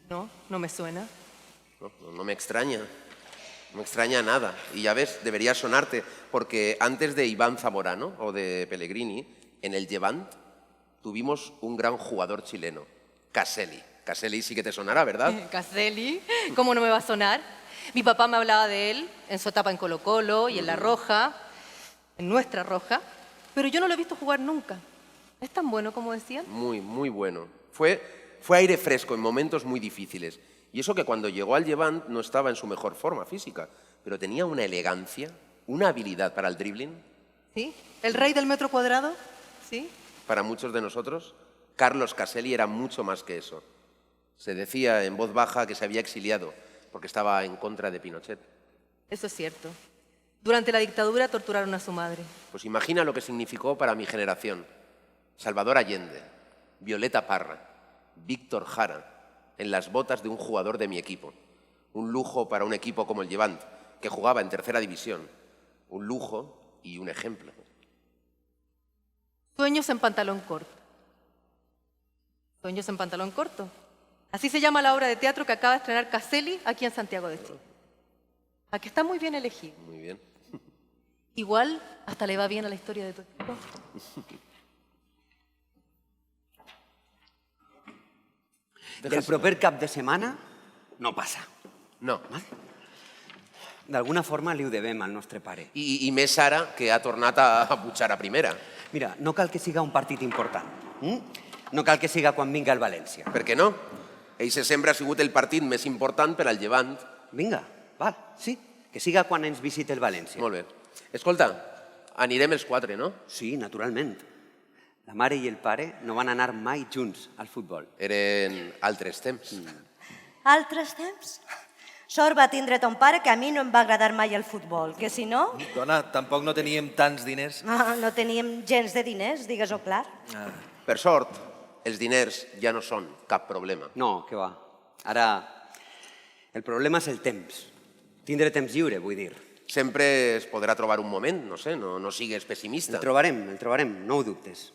No me suena. No me extraña. No me extraña nada. Y ya ves, debería sonarte, porque antes de Iván Zamorano o de Pellegrini, en el Llevant tuvimos un gran jugador chileno, Caselli. Caselli sí que te sonará, ¿verdad? Caselli, ¿cómo no me va a sonar? Mi papá me hablaba de él en su etapa en Colo-Colo y en La Roja, en nuestra Roja, pero yo no lo he visto jugar nunca. ¿Es tan bueno como decían? Muy bueno. Fue aire fresco en momentos muy difíciles. Y eso que cuando llegó al Llevant no estaba en su mejor forma física, pero tenía una elegancia, una habilidad para el dribbling. ¿Sí? ¿El rey del metro cuadrado? ¿Sí? Para muchos de nosotros, Carlos Caselli era mucho más que eso. Se decía en voz baja que se había exiliado porque estaba en contra de Pinochet. Eso es cierto. Durante la dictadura torturaron a su madre. Pues imagina lo que significó para mi generación. Salvador Allende, Violeta Parra, Víctor Jara, en las botas de un jugador de mi equipo. Un lujo para un equipo como el Llevant, que jugaba en tercera división. Un lujo y un ejemplo. Sueños en pantalón corto. Sueños en pantalón corto. Así se llama la obra de teatro que acaba de estrenar Caselli aquí en Santiago de Chile. ¿A que está muy bien elegido? Muy bien. Igual hasta le va bien a la historia de tu equipo. Del proper cap de setmana no passa. No. D'alguna forma li ho devem al nostre pare. I més ara que ha tornat a pujar a primera. Mira, no cal que siga un partit important. No cal que siga quan vinga el València. Per què no? Eixe sempre ha sigut el partit més important per al Llevant. Vinga, val, sí. Que siga quan ens visiti el València. Molt bé. Escolta, anirem els 4, no? Sí, naturalment. La mare i el pare no van anar mai junts al futbol. Eren altres temps. Altres temps? Sort va tindre ton pare que a mi no em va agradar mai el futbol, que si no... Dona, tampoc no teníem tants diners. No teníem gens de diners, digues-ho clar. Per sort, els diners ja no són cap problema. No, que va. Ara, el problema és el temps. Tindre temps lliure, vull dir. Sempre es podrà trobar un moment, no sé, no sigues pessimista. El trobarem, no ho dubtes.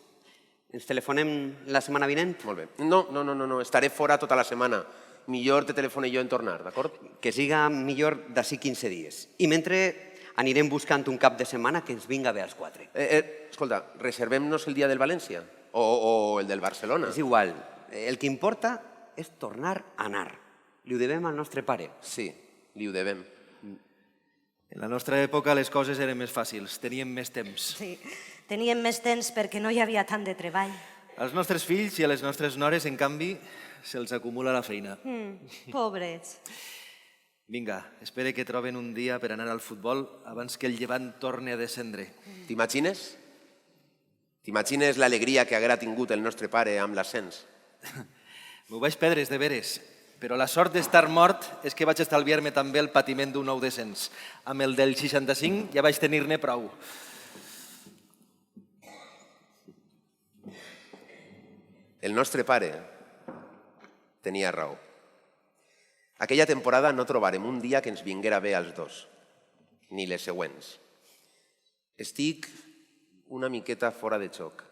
Ens telefonem la setmana vinent? Molt bé. No, estaré fora tota la setmana. Millor te telefone jo en tornar, d'acord? Que siga millor d'ací 15 dies. I mentre anirem buscant un cap de setmana que ens vinga bé als 4. Escolta, reservem-nos el dia del València o el del Barcelona. És igual. El que importa és tornar a anar. Li ho devem al nostre pare. Sí, li ho devem. En la nostra època les coses eren més fàcils, teníem més temps. Sí, teníem més temps perquè no hi havia tant de treball. Als nostres fills i a les nostres nores, en canvi, se'ls acumula la feina. Pobrets. Vinga, espere que troben un dia per anar al futbol abans que el Llevant torni a descendre. T'imagines? T'imagines l'alegria que haguera tingut el nostre pare amb l'ascens? M'ho vaig perdre, de veres. Però la sort d'estar mort és que vaig estalviar-me també el patiment d'un nou descens. Amb el del 65 ja vaig tenir-ne prou. El nostre pare tenia raó. Aquella temporada no trobarem un dia que ens vinguera bé als dos, ni les següents. Estic una miqueta fora de xoc,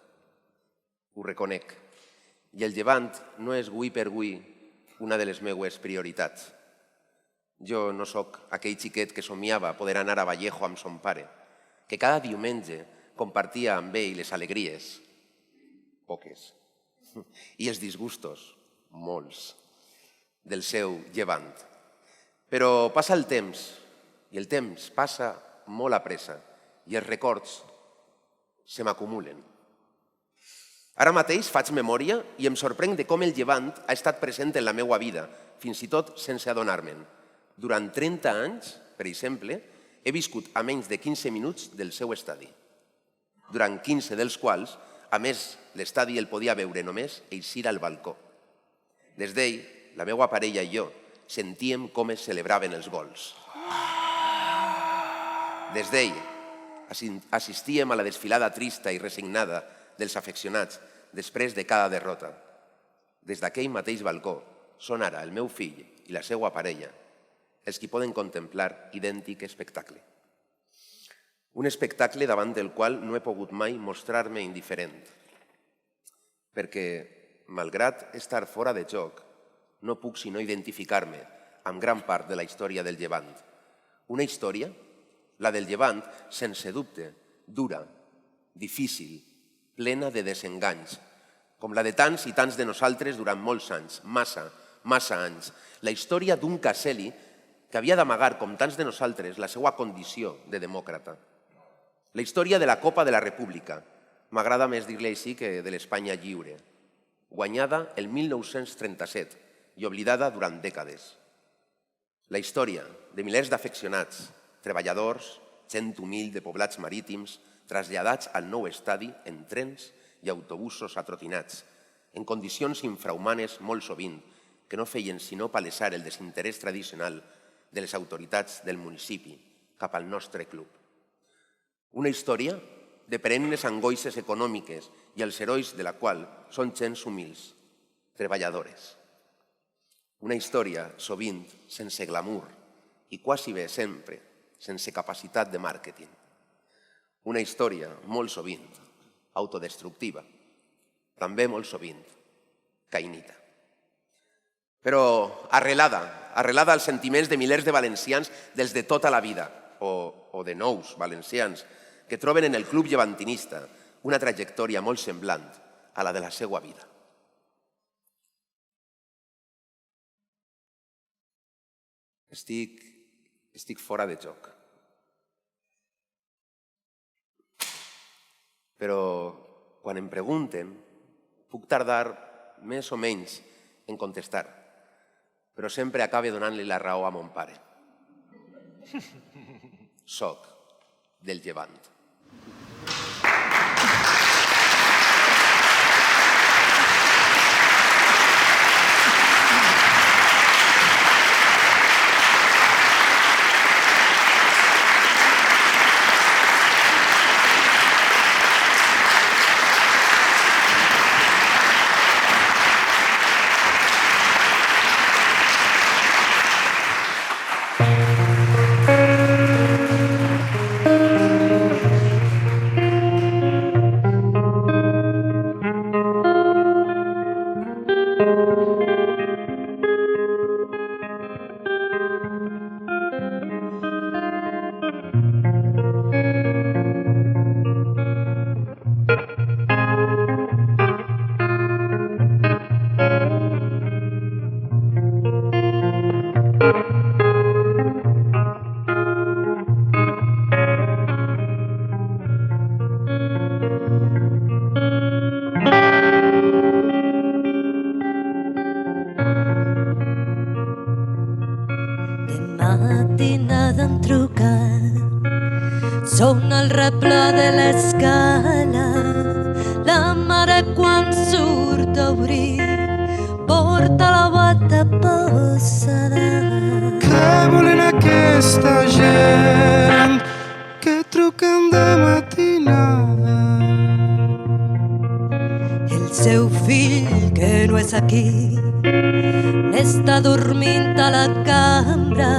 ho reconec, i el Llevant no és avui per avui una de les meues prioritats. Jo no sóc aquell xiquet que somiava poder anar a Vallejo amb son pare, que cada diumenge compartia amb ell les alegries, poques, i els disgustos, molts, del seu Llevant. Però passa el temps, i el temps passa molt a pressa, i els records se m'acumulen. Ara mateix faig memòria i em sorprenc de com el Llevant ha estat present en la meva vida, fins i tot sense adonar-me'n. Durant 30 anys, per exemple, he viscut a menys de 15 minuts del seu estadi. Durant 15 dels quals, a més, l'estadi el podia veure només eixir al balcó. Des d'ell, la meva parella i jo sentíem com es celebraven els gols. Des d'ell, assistíem a la desfilada trista i resignada dels afeccionats després de cada derrota. Des d'aquell mateix balcó són ara el meu fill i la seva parella els qui poden contemplar idèntic espectacle. Un espectacle davant del qual no he pogut mai mostrar-me indiferent, perquè, malgrat estar fora de joc, no puc sinó identificar-me amb gran part de la història del Llevant. Una història, la del Llevant, sense dubte, dura, difícil, plena de desenganys, com la de tants i tants de nosaltres durant molts anys, massa anys. La història d'un Caseli que havia d'amagar, com tants de nosaltres, la seva condició de demòcrata. La història de la Copa de la República, m'agrada més dir-li així que de l'Espanya lliure, guanyada el 1937 i oblidada durant dècades. La història de milers d'afeccionats, treballadors, gent humil de poblats marítims, traslladats al nou estadi en trens i autobusos atrotinats, en condicions infrahumanes molt sovint, que no feien sinó palesar el desinterès tradicional de les autoritats del municipi cap al nostre club. Una història de perennes angoixes econòmiques i els herois de la qual són gens humils, treballadores. Una història sovint sense glamour i quasi bé sempre sense capacitat de màrqueting. Una història molt sovint autodestructiva, també molt sovint caïnita. Però arrelada als sentiments de milers de valencians dels de tota la vida, o de nous valencians, que troben en el club llevantinista una trajectòria molt semblant a la de la seva vida. Estic estic fora de joc. Però quan em pregunten, puc tardar més o menys en contestar, però sempre acabe donant-li la raó a mon pare. Soc del Llevant. matinada han trucat. Sona el replà de l'escala, la mare quan surt a obrir porta la bata posada. Què volen aquesta gent que truquen de matinada? El seu fill, que no és aquí, està dormint a la cambra.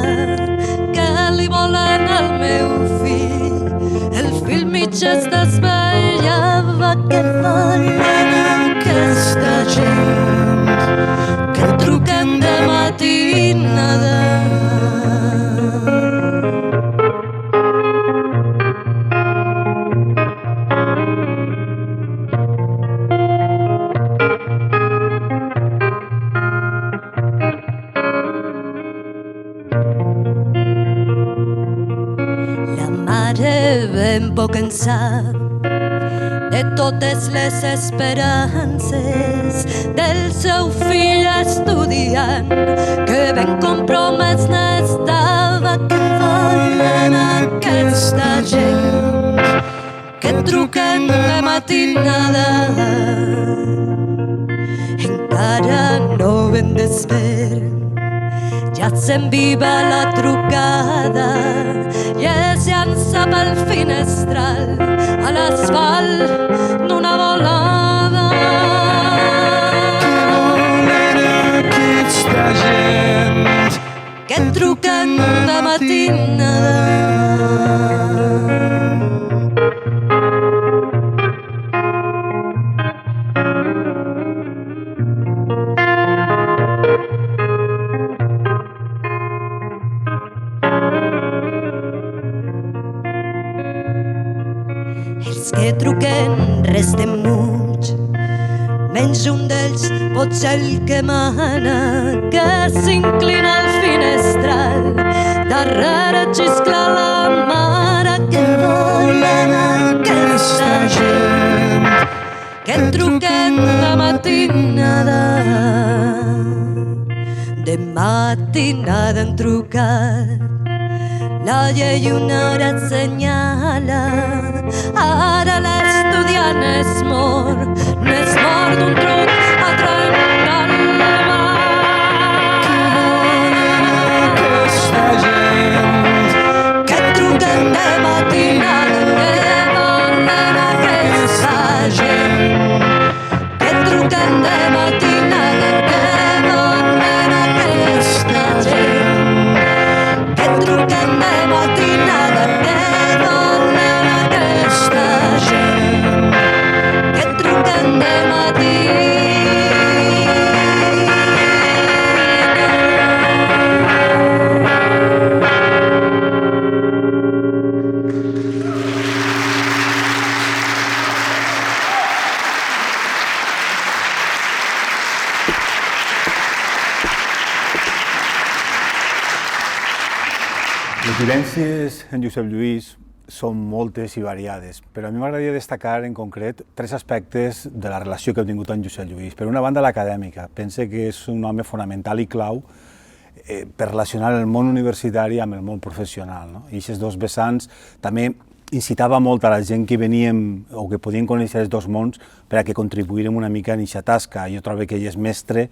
Què li volen al meu fill? El fill mig es desvetllava. Què volen aquesta gent que truquen de matinada? Ben poc en sap de totes les esperances del seu fill estudiant, que ben compromès n'estava. Que volen aquesta gent que truquen de matinada? Encara no ben despert, ja s'enviva la trucada i es llança pel finestral a l'asfalt d'una volada. Què volen aquesta gent que truquen de matinada? Que truquen resten muts, menys un d'ells pot ser el que mana, que s'inclina al finestral, darrere xiscla la mare. Que volen aquesta gent que truquen de matinada? De matinada han trucat, la llei una hora et senyala. Ara l'estudiant es mor, no es mor d'un truc a trencar el mar. Que volen aquesta gent que truquen de matinada? Que volen aquesta gent que truquen de matinada? Que volen aquesta gent que truquen de matinada? Que volen aquesta gent que truquen de matinada? Les vivències en Josep Lluís són moltes i variades, però a mi m'agradaria destacar en concret 3 aspectes de la relació que he tingut amb Josep Lluís. Per una banda, l'acadèmica. Pense que és un home fonamental i clau per relacionar el món universitari amb el món professional. No? I aquests 2 vessants també incitava molt a la gent que veníem o que podien conèixer els 2 mons per a que contribuírem una mica en aquesta tasca. Jo trobo que ell és mestre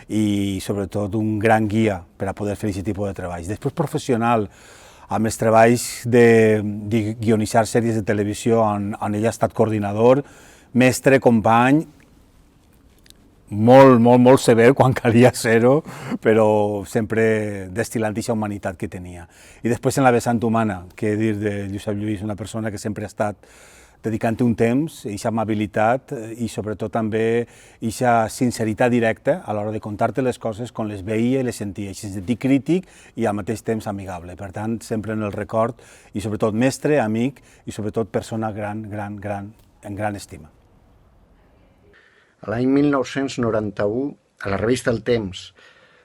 i sobretot un gran guia per a poder fer aquest tipus de treballs. Després professional, amb els treballs de guionitzar sèries de televisió on ell ha estat coordinador, mestre, company, molt sever quan calia ser-ho, però sempre destilant aquesta humanitat que tenia. I després en la vessant humana, què dir de Josep Lluís, una persona que sempre ha estat dedicant un temps, aquesta amabilitat i sobretot també aquesta sinceritat directa a l'hora de contar-te les coses com les veia i les sentia, aquest sentit crític i al mateix temps amigable. Per tant, sempre en el record i sobretot mestre, amic i sobretot persona en gran estima. L'any 1991, a la revista El Temps,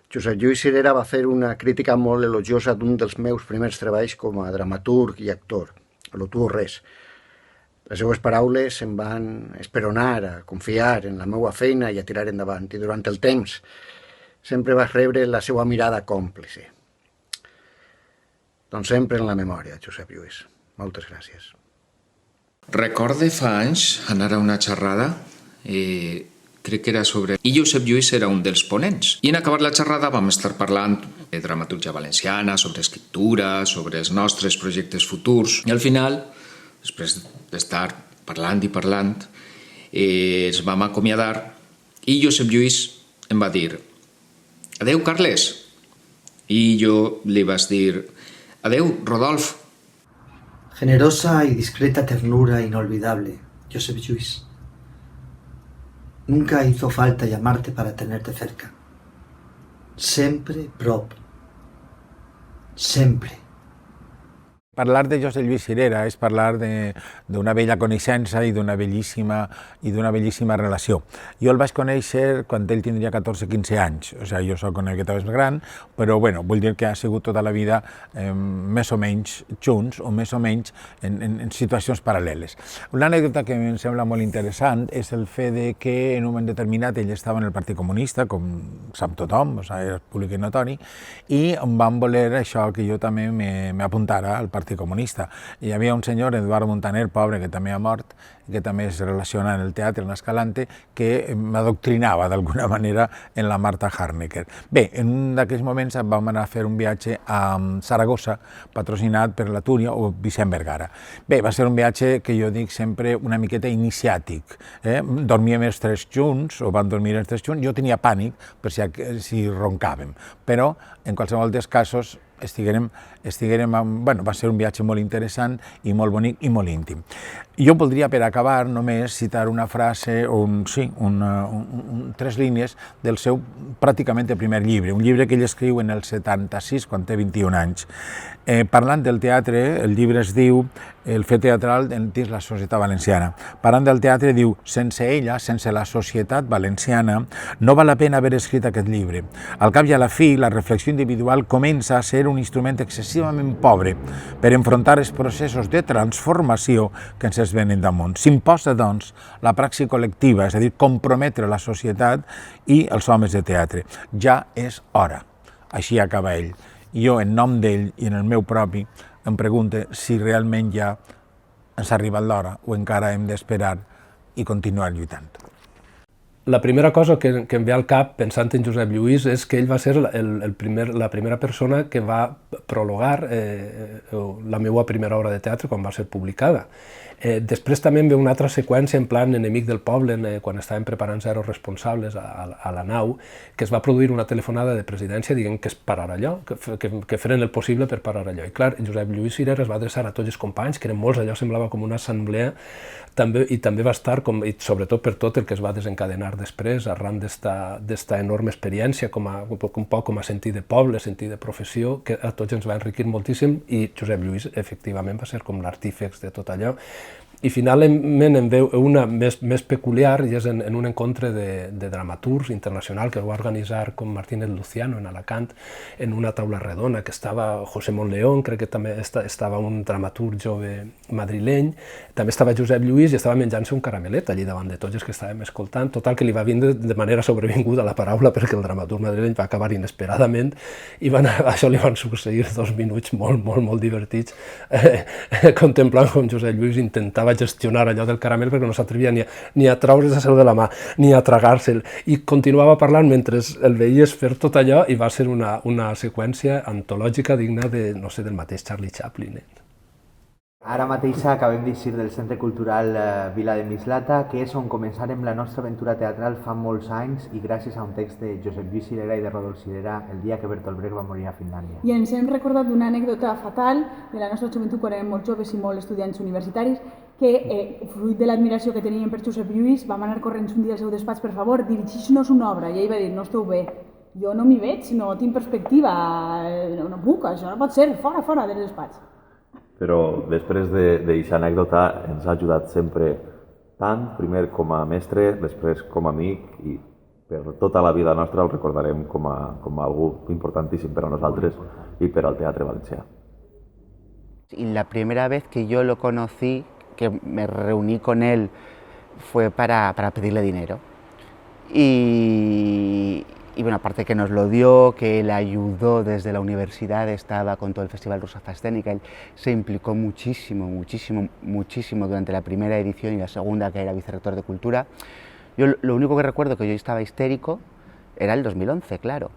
Josep Lluís Cirera va fer una crítica molt elogiosa d'un dels meus primers treballs com a dramaturg i actor, Lo tu o res. Les seues paraules em van esperonar a confiar en la meva feina i a tirar endavant, i durant el temps sempre vaig rebre la seva mirada còmplice. Doncs sempre en la memòria, Josep Lluís. Moltes gràcies. Recorde fa anys anar a una xerrada, crec que era sobre... I Josep Lluís era un dels ponents. I en acabar la xerrada vam estar parlant de dramaturgia valenciana, sobre escriptura, sobre els nostres projectes futurs. I al final, després d'estar parlant i parlant, ens vam acomiadar i Josep Lluís em va dir: adeu, Carles. I jo li vaig dir: adeu, Rodolf. Generosa y discreta ternura inolvidable, Josep Lluís. Nunca hizo falta llamarte para tenerte cerca. Sempre prop. Sempre. Parlar de Josep Lluís Cirera és parlar d'una bella coneixença i d'una bellíssima relació. Jo el vaig conèixer quan ell tindria 14-15 anys, o sigui, jo soc una miqueta més gran, però bueno, vull dir que ha sigut tota la vida més o menys junts o més o menys en situacions paral·leles. Una anècdota que em sembla molt interessant és el fet de que en un moment determinat ell estava en el Partit Comunista, com sap tothom, o sigui, és públic i notori, i em van voler això que jo també m'apuntara al Partit Comunista. Hi havia un senyor, Eduard Montaner, pobre, que també ha mort, que també es relaciona en el teatre, en l'Escalante, que m'adoctrinava d'alguna manera en la Marta Harnecker. Bé, en un d'aquells moments vam anar a fer un viatge a Saragossa, patrocinat per la Túria o Vicent Vergara. Bé, va ser un viatge que jo dic sempre una miqueta iniciàtic. Dormíem els 3 junts, o van dormir els 3 junts, jo tenia pànic per si roncàvem, però en qualsevol dels casos va ser un viatge molt interessant i molt bonic i molt íntim. Jo voldria, per acabar, només citar una frase, tres línies del seu pràcticament primer llibre, un llibre que ell escriu en el 76, quan té 21 anys. Parlant del teatre, el llibre es diu El fet teatral dins la societat valenciana. Parlant del teatre, diu: sense ella, sense la societat valenciana, no val la pena haver escrit aquest llibre. Al cap i a la fi, la reflexió individual comença a ser un instrument excessivament pobre per enfrontar els processos de transformació que ens es venen damunt. S'imposa, doncs, la praxi col·lectiva, és a dir, comprometre la societat i els homes de teatre. Ja és hora. Així acaba ell. Jo, en nom d'ell i en el meu propi, em pregunto si realment ja ens ha arribat l'hora o encara hem d'esperar i continuar lluitant. La primera cosa que em ve al cap, pensant en Josep Lluís, és que ell va ser la primera persona que va prologar la meva primera obra de teatre quan va ser publicada. Després també em ve una altra seqüència en plan Enemic del poble, quan estàvem preparant Zero Responsables a la nau, que es va produir una telefonada de presidència dient que es parara allò, que feren el possible per parar allò. I clar, Josep Lluís Cirera es va adreçar a tots els companys, que eren molts, allò semblava com una assemblea, i també va estar, sobretot per tot el que es va desencadenar després, arran d'esta enorme experiència, un poc com a sentit de poble, sentit de professió, que a tots ens va enriquir moltíssim, i Josep Lluís efectivament va ser com l'artífex de tot allò. I finalment en veu una més peculiar i és en un encontre de dramaturgs internacional que va organitzar con Martínez Luciano en Alacant en una taula redona que estava José Monleón, crec que també estava un dramaturg jove madrileny, també estava Josep Lluís i estava menjant-se un caramelet allí davant de tots els que estàvem escoltant, total que li va vindre de manera sobrevinguda la paraula perquè el dramaturg madrileny va acabar inesperadament i això li van succeir 2 minuts molt divertits contemplant com Josep Lluís intentava gestionar allò del caramel perquè no s'atrevia ni a treure's-se'l de la mà, ni a tragar-se'l, i continuava parlant mentre el veies fer tot allò i va ser una seqüència antològica digna de, no sé, del mateix Charlie Chaplin. Ara mateix acabem d'eixir del Centre Cultural Vila de Mislata, que és on començarem la nostra aventura teatral fa molts anys i gràcies a un text de Josep Lluís Cirera i de Rodolf Cirera el dia que Bertolt Brecht va morir a Finlàndia. I ens hem recordat d'una anècdota fatal de la nostra joventut quan érem molt joves i molt estudiants universitaris, que, fruit de l'admiració que teníem per Josep Lluís, vam anar corrents un dia al seu despatx, per favor, dirigeix-nos una obra, i ell va dir, no esteu bé, jo no m'hi veig, no tinc perspectiva, no puc, això no pot ser, fora del despatx. Però després d'aquesta anècdota ens ha ajudat sempre tant, primer com a mestre, després com a amic, i per tota la vida nostra el recordarem com a algú importantíssim per a nosaltres y per al teatre valencià. Y la primera vez que yo lo conocí, que me reuní con él, fue para pedirle dinero. Y bueno, aparte que nos lo dio, que él ayudó desde la universidad, estaba con todo el Festival Rusafa Escénica, él se implicó muchísimo durante la primera edición y la segunda, que era vicerrector de Cultura. Yo lo único que recuerdo que yo estaba histérico era el 2011, claro.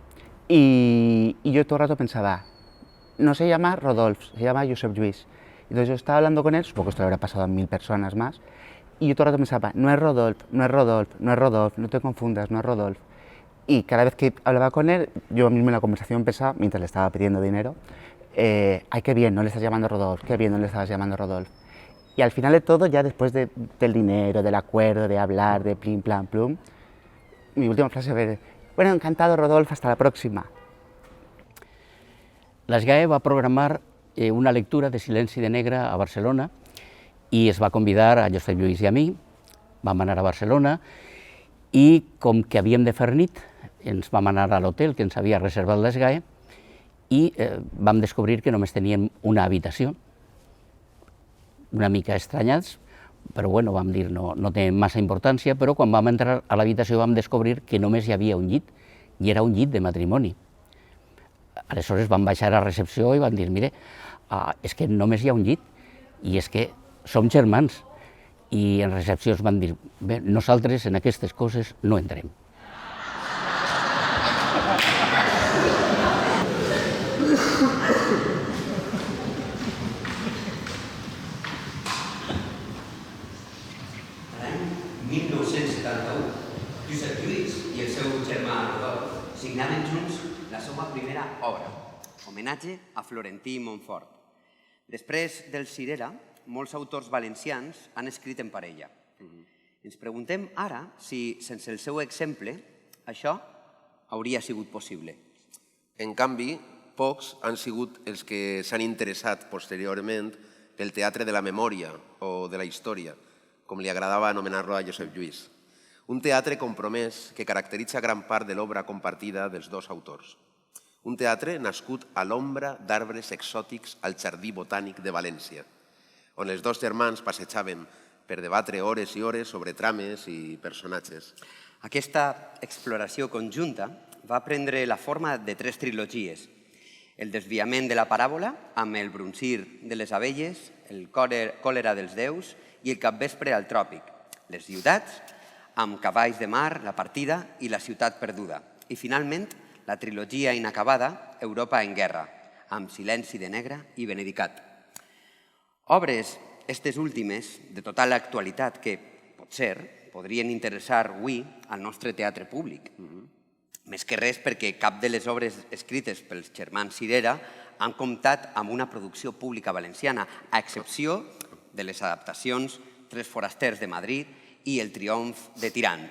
Y yo todo el rato pensaba, no se llama Rodolf, se llama Josep Lluís. Entonces yo estaba hablando con él, supongo que esto lo habrá pasado a 1000 personas más, y yo todo el rato pensaba, no es Rodolf, no es Rodolf, no es Rodolf, no te confundas, no es Rodolf. Y cada vez que hablaba con él, yo mismo en la conversación pensaba, mientras le estaba pidiendo dinero, ay, qué bien, no le estás llamando Rodolf, qué bien, no le estabas llamando Rodolf. Y al final de todo, ya después del dinero, del acuerdo, de hablar, de plim, plan, plum, mi última frase fue, bueno, encantado Rodolf, hasta la próxima. La SGAE va programar una lectura de Silenci de Negre a Barcelona i es va convidar a Josep Lluís i a mi, vam anar a Barcelona i com que havíem de fer nit, ens vam anar a l'hotel que ens havia reservat l'SGAE i vam descobrir que només teníem una habitació, una mica estranyats, però bueno, vam dir no té massa importància, però quan vam entrar a l'habitació vam descobrir que només hi havia un llit, i era un llit de matrimoni. Aleshores vam baixar a recepció i van dir, mire, és que només hi ha un llit i és que som germans. I en recepció es van dir, bé, nosaltres en aquestes coses no entrem. L'any 1971, Josep Lluís i el seu germà Rodolf signaven junts la seva primera obra, homenatge a Florentí Montfort. Després del Cirera, molts autors valencians han escrit en parella. Ens preguntem ara si, sense el seu exemple, això hauria sigut possible. En canvi, pocs han sigut els que s'han interessat posteriorment pel teatre de la memòria o de la història, com li agradava anomenar-lo a Josep Lluís. Un teatre compromès que caracteritza gran part de l'obra compartida dels dos autors. Un teatre nascut a l'ombra d'arbres exòtics al Jardí Botànic de València, on els dos germans passejaven per debatre hores i hores sobre trames i personatges. Aquesta exploració conjunta va prendre la forma de 3 trilogies. El desviament de la paràbola, amb el brunzir de les abelles, el còlera dels déus i el capvespre al tròpic. Les ciutats, amb cavalls de mar, la partida i la ciutat perduda. I finalment, la trilogia inacabada, Europa en guerra, amb Silenci de Negre i Benedicat. Obres, aquestes últimes, de total actualitat que, potser, podrien interessar avui al nostre teatre públic. Més que res perquè cap de les obres escrites pels germans Cirera han comptat amb una producció pública valenciana, a excepció de les adaptacions Tres forasters de Madrid i El triomf de Tirant.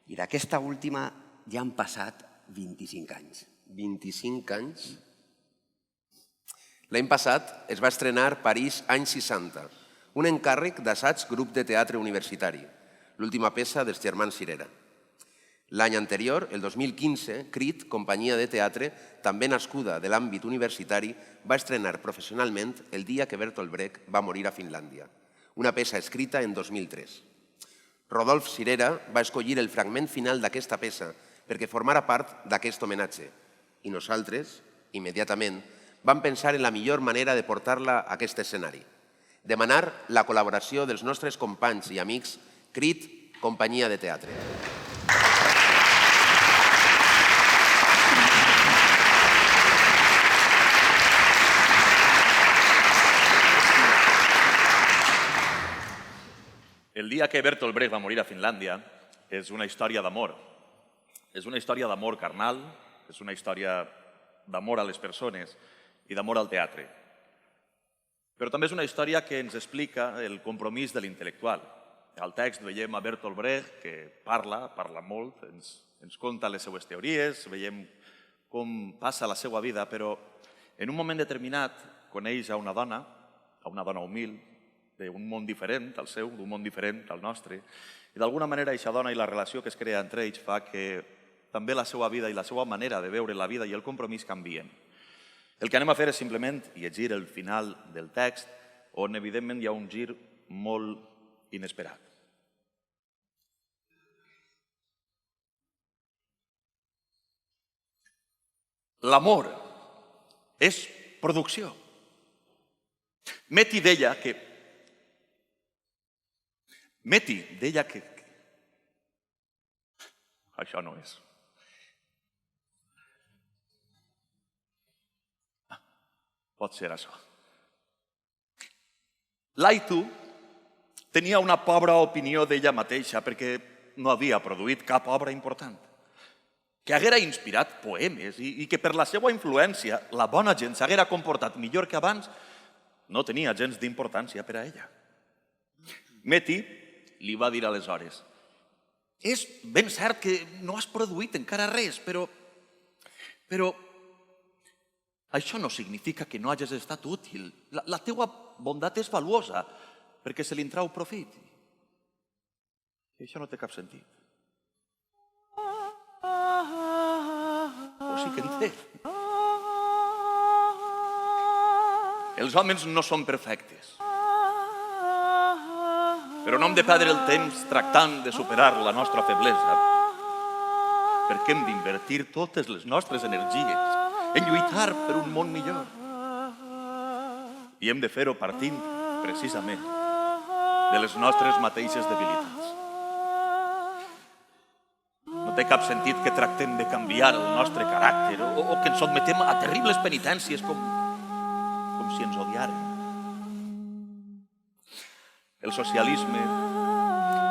I d'aquesta última ja han passat 25 anys. 25 anys? L'any passat es va estrenar París, anys 60, un encàrrec d'assaig grup de teatre universitari, l'última peça dels germans Cirera. L'any anterior, el 2015, CRIT, companyia de teatre, també nascuda de l'àmbit universitari, va estrenar professionalment El dia que Bertolt Brecht va morir a Finlàndia, una peça escrita en 2003. Rodolf Cirera va escollir el fragment final d'aquesta peça perquè formara part d'aquest homenatge i nosaltres, immediatament, vam pensar en la millor manera de portar-la a aquest escenari. Demanar la col·laboració dels nostres companys i amics CRIT, companyia de teatre. El dia que Bertolt Brecht va morir a Finlàndia és una història d'amor. És una història d'amor carnal, és una història d'amor a les persones i d'amor al teatre. Però també és una història que ens explica el compromís de l'intel·lectual. Al text veiem a Bertolt Brecht que parla molt, ens conta les seues teories, veiem com passa la seva vida, però en un moment determinat coneix a una dona humil, d'un món diferent al seu, d'un món diferent al nostre, i d'alguna manera aquesta dona i la relació que es crea entre ells fa que també la seva vida i la seva manera de veure la vida i el compromís canvien. El que anem a fer és simplement llegir el final del text, on evidentment hi ha un gir molt inesperat. L'amor és producció. Meti deia que això no és. Pot ser això. Laitu tenia una pobra opinió d'ella mateixa perquè no havia produït cap obra important, que haguera inspirat poemes i que per la seva influència la bona gent s'haguera comportat millor que abans no tenia gens d'importància per a ella. Meti li va dir aleshores: és ben cert que no has produït encara res, però això no significa que no hagis estat útil. La teua bondat és valuosa perquè se li en trau profit. I això no té cap sentit. O sí que en té. Els homes no són perfectes. Però no hem de perdre el temps tractant de superar la nostra feblesa, perquè hem d'invertir totes les nostres energies en lluitar per un món millor. I hem de fer-ho partint, precisament, de les nostres mateixes debilitats. No té cap sentit que tractem de canviar el nostre caràcter o que ens sotmetem a terribles penitències com si ens odiaren. El socialisme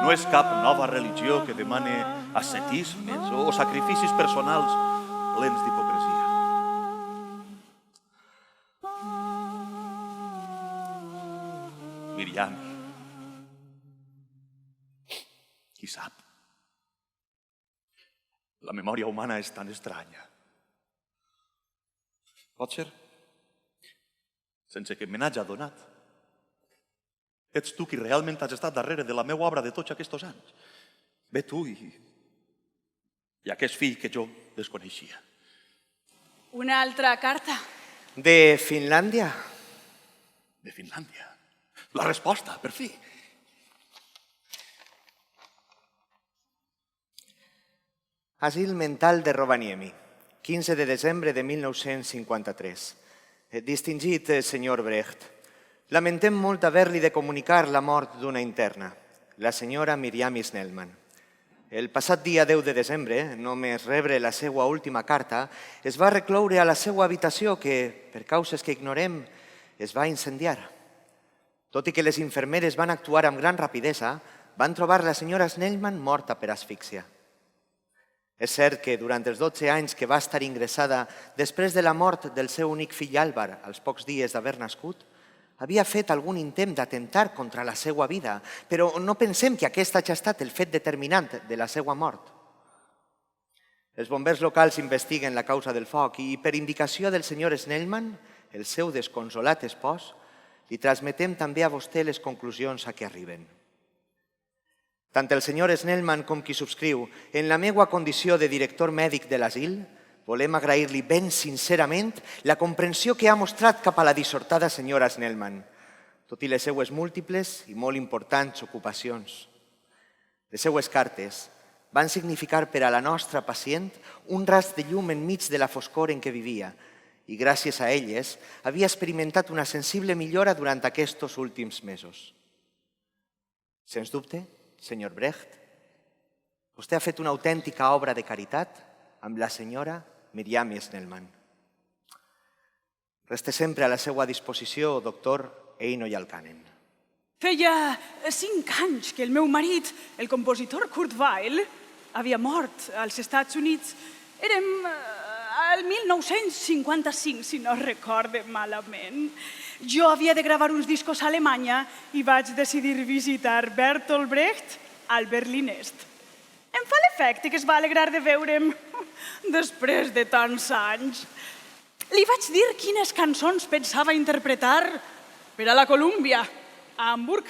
no és cap nova religió que demane ascetismes o sacrificis personals plens d'hipocresia. Miriam, qui sap? La memòria humana és tan estranya. Pot ser? Sense que me n'hagi adonat. Ets tu qui realment has estat darrere de la meva obra de tots aquests anys. Ve tu i aquest fill que jo desconeixia. Una altra carta. De Finlàndia? De Finlàndia. La resposta, per fi. Asil mental de Rovaniemi, 15 de desembre de 1953. Distingit senyor Brecht, lamentem molt haver-li de comunicar la mort d'una interna, la senyora Miriam Snellman. El passat dia 10 de desembre, només rebre la seva última carta, es va recloure a la seva habitació que, per causes que ignorem, es va incendiar. Tot i que les infermeres van actuar amb gran rapidesa, van trobar la senyora Snellman morta per asfíxia. És cert que durant els 12 anys que va estar ingressada després de la mort del seu únic fill Àlvar, als pocs dies d'haver nascut, havia fet algun intent d'atemptar contra la seva vida, però no pensem que aquest hagi estat el fet determinant de la seva mort. Els bombers locals investiguen la causa del foc i, per indicació del senyor Snellman, el seu desconsolat espòs, Li transmetem també a vostè les conclusions a què arriben. Tant el senyor Snellman com qui subscriu, en la meva condició de director mèdic de l'asil, volem agrair-li ben sincerament la comprensió que ha mostrat cap a la dissortada senyora Snellman, tot i les seues múltiples i molt importants ocupacions. Les seues cartes van significar per a la nostra pacient un rast de llum enmig de la foscor en què vivia i gràcies a elles havia experimentat una sensible millora durant aquests últims mesos. Sens dubte, senyor Brecht, vostè ha fet una autèntica obra de caritat amb la senyora Miriam Snellman. Resta sempre a la seva disposició, doctor Eino Jalkanen. Feia 5 anys que el meu marit, el compositor Kurt Weill, havia mort als Estats Units. Érem al 1955, si no recorde malament. Jo havia de gravar uns discos a Alemanya i vaig decidir visitar Bertolt Brecht al Berlin Est. Em fa l'efecte que es va alegrar de veure'm després de tants anys. Li vaig dir quines cançons pensava interpretar per a la Columbia, a Hamburg.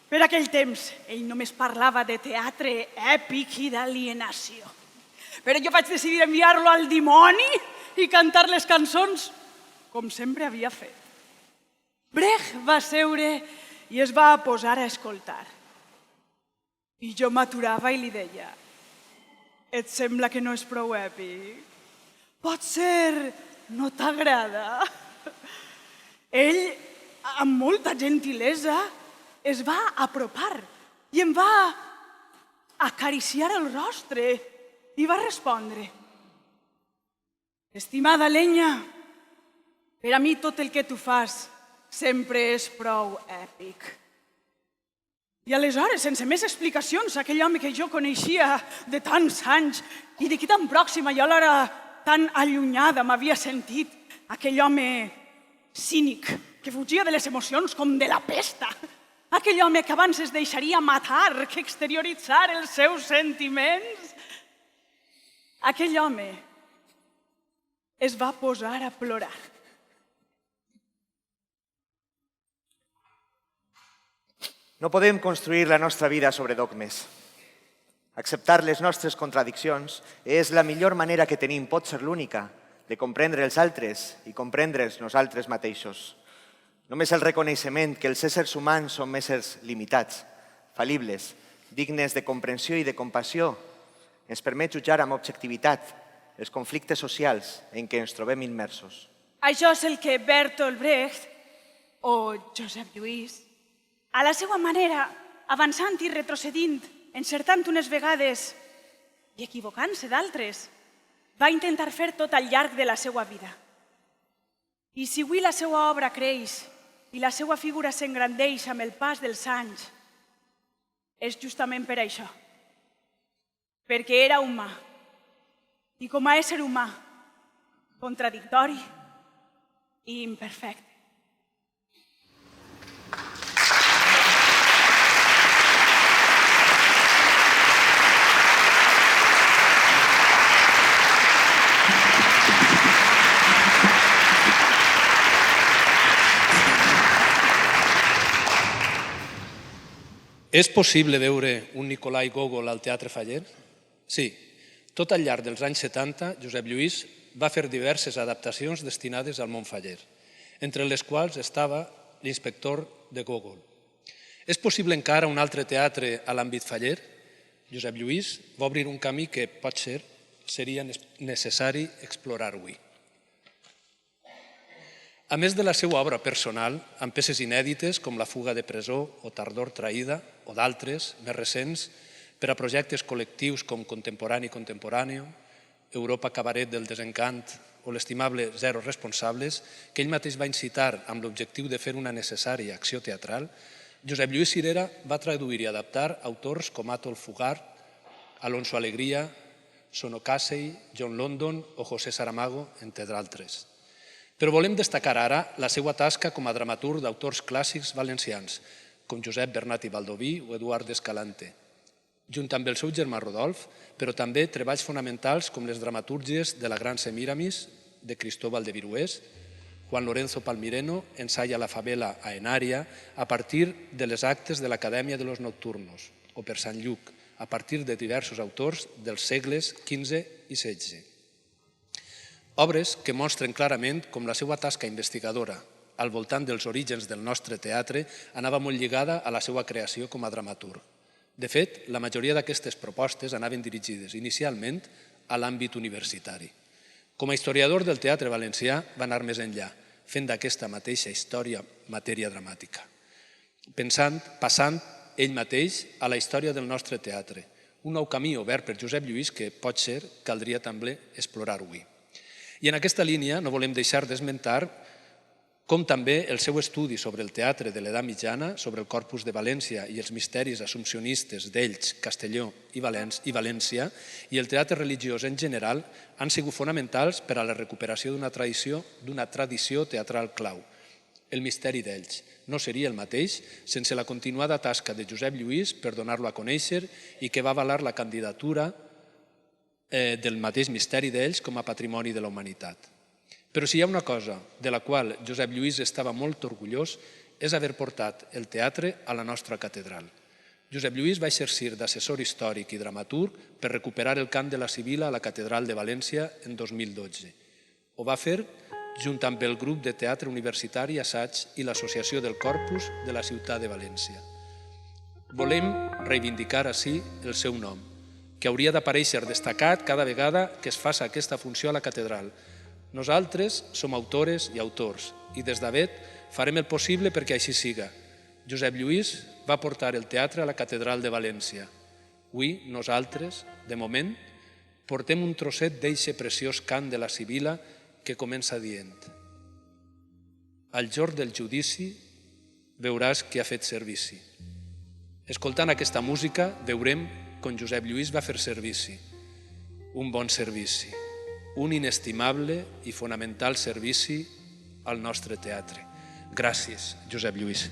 Per aquell temps, ell només parlava de teatre èpic i d'alienació. Però jo vaig decidir enviar-lo al dimoni i cantar les cançons com sempre havia fet. Brecht va seure i es va posar a escoltar. I jo m'aturava i li deia: et sembla que no és prou èpic? Potser no t'agrada? Ell, amb molta gentilesa, es va apropar i em va acariciar el rostre i va respondre: estimada Lenya, per a mi tot el que tu fas sempre és prou èpic. I aleshores, sense més explicacions, aquell home que jo coneixia de tants anys i de qui tan pròxima i alhora tan allunyada m'havia sentit, aquell home cínic que fugia de les emocions com de la pesta, aquell home que abans es deixaria matar que exterioritzar els seus sentiments, aquell home es va posar a plorar. No podem construir la nostra vida sobre dogmes. Acceptar les nostres contradiccions és la millor manera que tenim, pot ser l'única, de comprendre els altres i comprendre'ls nosaltres mateixos. Només el reconeixement que els éssers humans som éssers limitats, fal·libles, dignes de comprensió i de compassió, ens permet jutjar amb objectivitat els conflictes socials en què ens trobem immersos. Això és el que Bertolt Brecht o Josep Lluís, a la seva manera, avançant i retrocedint, encertant unes vegades i equivocant-se d'altres, va intentar fer tot al llarg de la seva vida. I si avui la seva obra creix i la seva figura s'engrandeix amb el pas dels anys, és justament per això. Perquè era humà. I com a ésser humà, contradictori i imperfecte. És possible veure un Nikolai Gogol al Teatre Faller? Sí. Tot al llarg dels anys 70, Josep Lluís va fer diverses adaptacions destinades al món faller, entre les quals estava l'inspector de Gogol. És possible encara un altre teatre a l'àmbit faller? Josep Lluís va obrir un camí que potser seria necessari explorar avui. A més de la seva obra personal, amb peces inèdites com La fuga de presó o Tardor traïda, o d'altres, més recents, per a projectes col·lectius com Contemporani Contemporáneo, Europa Cabaret del Desencant o l'estimable Zero Responsables, que ell mateix va incitar amb l'objectiu de fer una necessària acció teatral, Josep Lluís Cirera va traduir i adaptar autors com Àtol Fugard, Alonso Alegría, Sono Casey, John London o José Saramago, entre d'altres. Però volem destacar ara la seva tasca com a dramaturg d'autors clàssics valencians, com Josep Bernat i Baldoví o Eduard Escalante, junt amb el seu germà Rodolf, però també treballs fonamentals com les dramatúrgies de la Gran Semíramis, de Cristóbal de Virués, Juan Lorenzo Palmireno ensaya la favela a Enària a partir de les actes de l'Acadèmia de los Nocturnos, o per Sant Lluc, a partir de diversos autors dels segles XV i XVI. Obres que mostren clarament com la seva tasca investigadora al voltant dels orígens del nostre teatre anava molt lligada a la seva creació com a dramaturg. De fet, la majoria d'aquestes propostes anaven dirigides inicialment a l'àmbit universitari. Com a historiador del teatre valencià va anar més enllà, fent d'aquesta mateixa història matèria dramàtica. Passant ell mateix a la història del nostre teatre, un nou camí obert per Josep Lluís que potser caldria també explorar avui. I en aquesta línia no volem deixar d'esmentar com també el seu estudi sobre el teatre de l'edat mitjana, sobre el Corpus de València i els misteris assumpcionistes d'Elx, Castelló i València, i el teatre religiós en general, han sigut fonamentals per a la recuperació d'una tradició teatral clau. El misteri d'Elx no seria el mateix sense la continuada tasca de Josep Lluís per donar-lo a conèixer i que va avalar la candidatura del mateix misteri d'Elx com a patrimoni de la humanitat. Però si hi ha una cosa de la qual Josep Lluís estava molt orgullós és haver portat el teatre a la nostra catedral. Josep Lluís va exercir d'assessor històric i dramaturg per recuperar el cant de la Sibila a la catedral de València en 2012. Ho va fer junt amb el grup de teatre universitari Assaig i l'Associació del Corpus de la ciutat de València. Volem reivindicar així el seu nom, que hauria d'aparèixer destacat cada vegada que es faça aquesta funció a la catedral. Nosaltres som autores i autors i des d'Avet farem el possible perquè així siga. Josep Lluís va portar el teatre a la catedral de València. Avui nosaltres, de moment, portem un trosset d'eixe preciós cant de la Sibila que comença dient: al jorn del judici veuràs qui ha fet servici. Escoltant aquesta música veurem com Josep Lluís va fer servici. Un bon servici, un inestimable i fonamental servici al nostre teatre. Gràcies, Josep Lluís.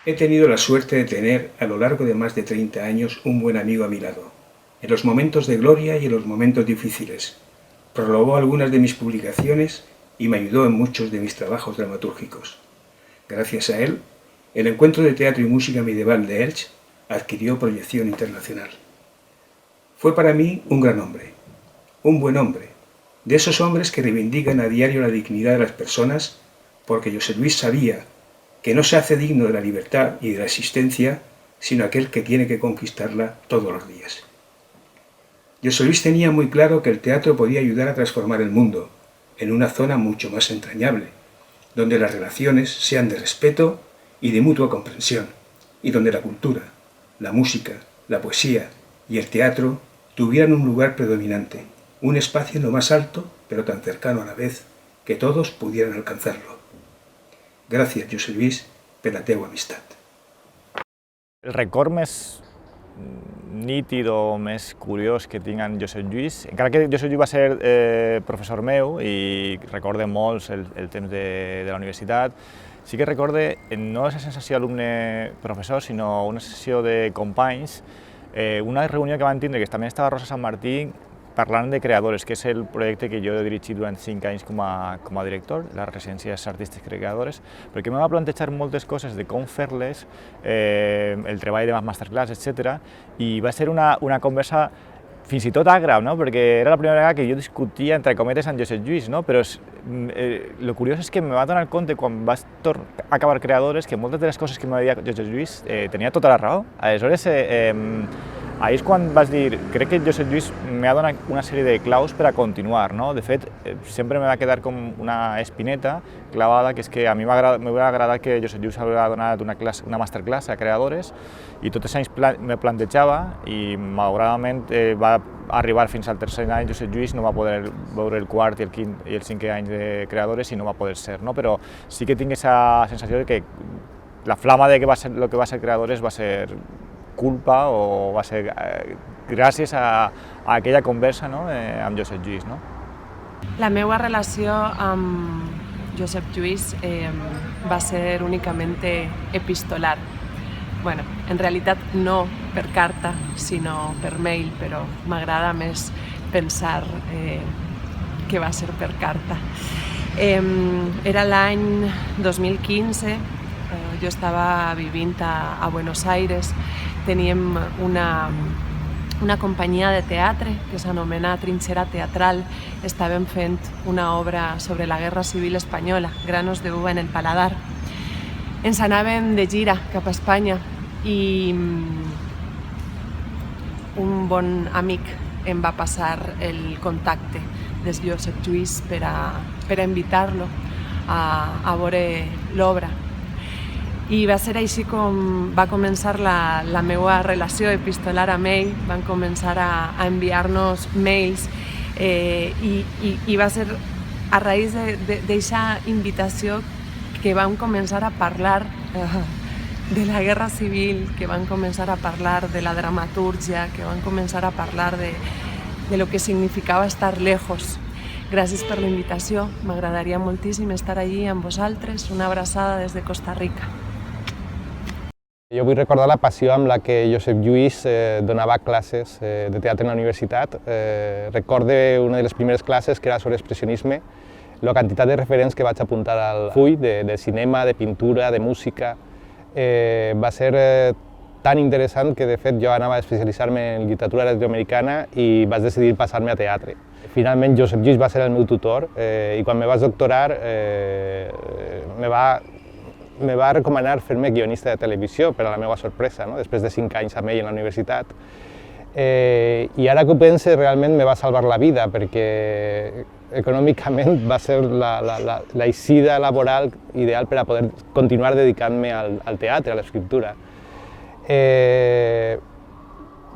He tenido la suerte de tener, a lo largo de más de 30 años, un buen amigo a mi lado, en los momentos de gloria y en los momentos difíciles. Prologó algunas de mis publicaciones y me ayudó en muchos de mis trabajos dramatúrgicos. Gracias a él, el Encuentro de Teatro y Música Medieval de Elche adquirió proyección internacional. Fue para mí un gran hombre, un buen hombre, de esos hombres que reivindican a diario la dignidad de las personas, porque Josep Lluís sabía que no se hace digno de la libertad y de la existencia, sino aquel que tiene que conquistarla todos los días. Josep Lluís tenía muy claro que el teatro podía ayudar a transformar el mundo en una zona mucho más entrañable, donde las relaciones sean de respeto y de mutua comprensión, y donde la cultura, la música, la poesía y el teatro tuvieran un lugar predominante, un espacio en lo más alto, pero tan cercano a la vez, que todos pudieran alcanzarlo. Gràcies, Josep Lluís, per la teua amistat. El record més nítid o més curiós que tinc en Josep Lluís, encara que Josep Lluís va ser professor meu i recorde molt el temps de la universitat, sí que recorde no la sensació alumne-professor, sinó una sessió de companys, una reunió que van tindre, que també estava Rosa Sant Martí, parlant de creadores, que és el projecte que jo he dirigit durant 5 anys com a director, les residències artístiques creadores, perquè em va plantejar moltes coses de com fer-les, el treball de masterclass, etc. I va ser una conversa fins i tot agre, no? Perquè era la primera vegada que jo discutia, entre cometes, amb Josep Lluís, no? Però el curiós és que me va donar compte, quan vaig acabar Creadores, que moltes de les coses que me deia Josep Lluís tenia tota la raó. Aleshores, ahir és quan vaig dir, crec que Josep Lluís m'ha donat una sèrie de claus per a continuar, no? De fet, sempre me va quedar com una espineta clavada, que és que a mi m'hauria agradat que Josep Lluís havia donat una masterclass a Creadores, i tots els anys me plantejava, i malauradament va arribar fins al tercer any Josep Lluís, no va poder veure el quart i el cinquè any de Creadores i no va poder ser, no? Però sí que tinc aquesta sensació de que la flama de lo que va ser Creadores va ser culpa o va ser gràcies a aquella conversa, no? Amb Josep Lluís, no? La meva relació amb Josep Lluís va ser únicament epistolar. Bueno, en realitat no per carta, sinó per mail, però m'agrada més pensar que va ser per carta. Era l'any 2015, jo estava vivint a Buenos Aires, teníem una companyia de teatre que s'anomena Trinxera Teatral, estàvem fent una obra sobre la Guerra Civil Espanyola, Granos de uva en el paladar. Ens anàvem de gira cap a Espanya i un bon amic em va passar el contacte del Josep Lluís per a invitar-lo a veure l'obra. I va ser així com va començar la meva relació epistolar amb ell, van començar a enviar-nos mails i va ser a raïs d'aquesta invitació que vam començar a parlar de la Guerra Civil, que van començar a parlar de la dramatúrgia, que van començar a parlar de lo que significava estar lejos. Gràcies per la invitació, m'agradaria moltíssim estar allí amb vosaltres. Una abraçada des de Costa Rica. Jo vull recordar la passió amb la que Josep Lluís donava classes de teatre en la universitat. Recorde una de les primeres classes que era sobre expressionisme, la quantitat de referents que vaig apuntar al full de cinema, de pintura, de música. Va ser tan interessant que de fet jo anava a especialitzar-me en literatura llatinoamericana i vaig decidir passar-me a teatre. Finalment Josep Lluís va ser el meu tutor i quan me vaig doctorar me va recomanar fer-me guionista de televisió, per a la meva sorpresa, no? Després de 5 anys amb ell en la universitat. I ara que ho pense, realment me va salvar la vida, perquè econòmicament va ser la eixida laboral ideal per a poder continuar dedicant-me al teatre, a l'escriptura.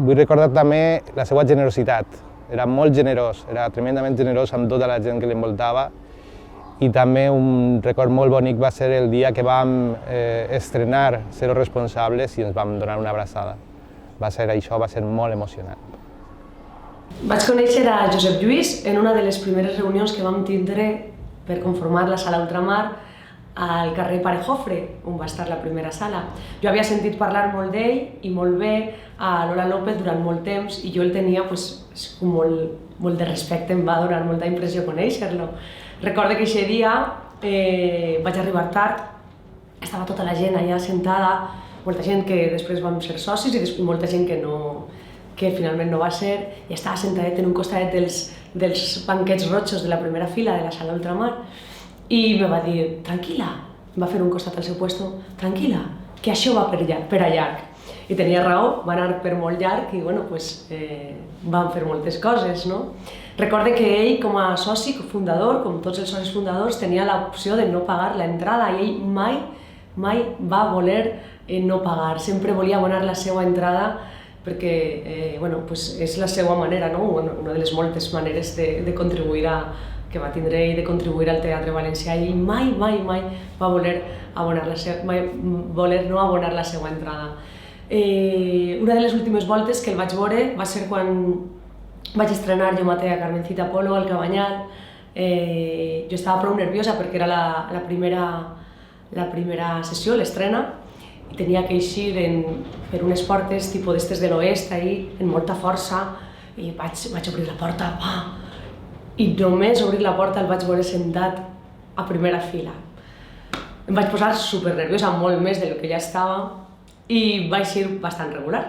Vull recordar també la seva generositat. Era molt generós, era tremendament generós amb tota la gent que l'envoltava. I també un record molt bonic va ser el dia que vam estrenar Zero Responsables i ens vam donar una abraçada. Això va ser molt emocionant. Vaig conèixer a Josep Lluís en una de les primeres reunions que vam tindre per conformar la Sala Ultramar al carrer Pare Jofre, on va estar la primera sala. Jo havia sentit parlar molt d'ell i molt bé a Lola López durant molt temps i jo el tenia molt de respecte, em va donar molta impressió conèixer-lo. Recordo que aquest dia vaig arribar tard, estava tota la gent allà sentada, molta gent que després vam ser socis i molta gent que finalment no va ser, i estava sentadet en un costadet dels banquets rojos de la primera fila de la Sala Ultramar i me va dir, tranquil·la, em va fer un costat al seu puesto, tranquil·la, que això va per a llarg. I tenia raó, va anar per molt llarg i van fer moltes coses, no? Recorde que ell, com a soci fundador, com tots els socis fundadors, tenia l'opció de no pagar l'entrada i ell mai va voler no pagar, sempre volia abonar la seva entrada perquè és la seva manera, una de les moltes maneres de contribuir que va tindre ell de contribuir al teatre valencià i mai va voler no abonar la seva entrada. Una de les últimes voltes que el vaig veure va ser quan vaig estrenar jo mateixa Carmencita Polo al Cabanyal. Jo estava prou nerviosa perquè era la primera sessió, l'estrena, i tenia que eixir per unes portes tipus d'estes de l'oest, amb molta força, i vaig obrir la porta, i només obrir la porta el vaig veure sentat a primera fila. Em vaig posar supernerviosa, molt més del que ja estava, i va ser bastant regular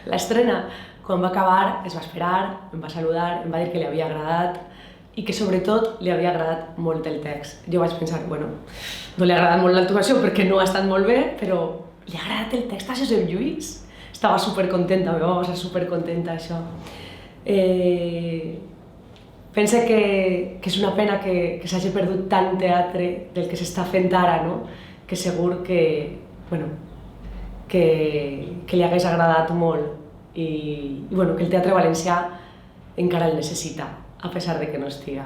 l'estrena. Quan va acabar es va esperar, em va saludar, em va dir que li havia agradat i que sobretot li havia agradat molt el text. Jo vaig pensar, bueno, no li ha agradat molt l'actuació perquè no ha estat molt bé, però li ha agradat el text a Josep Lluís. Estava supercontenta, me va posar supercontenta això. Pense que és una pena que s'hagi perdut tant teatre del que s'està fent ara, no? Que segur que li hagués agradat molt i que el teatre valencià encara el necessita, a pesar de que no estiga.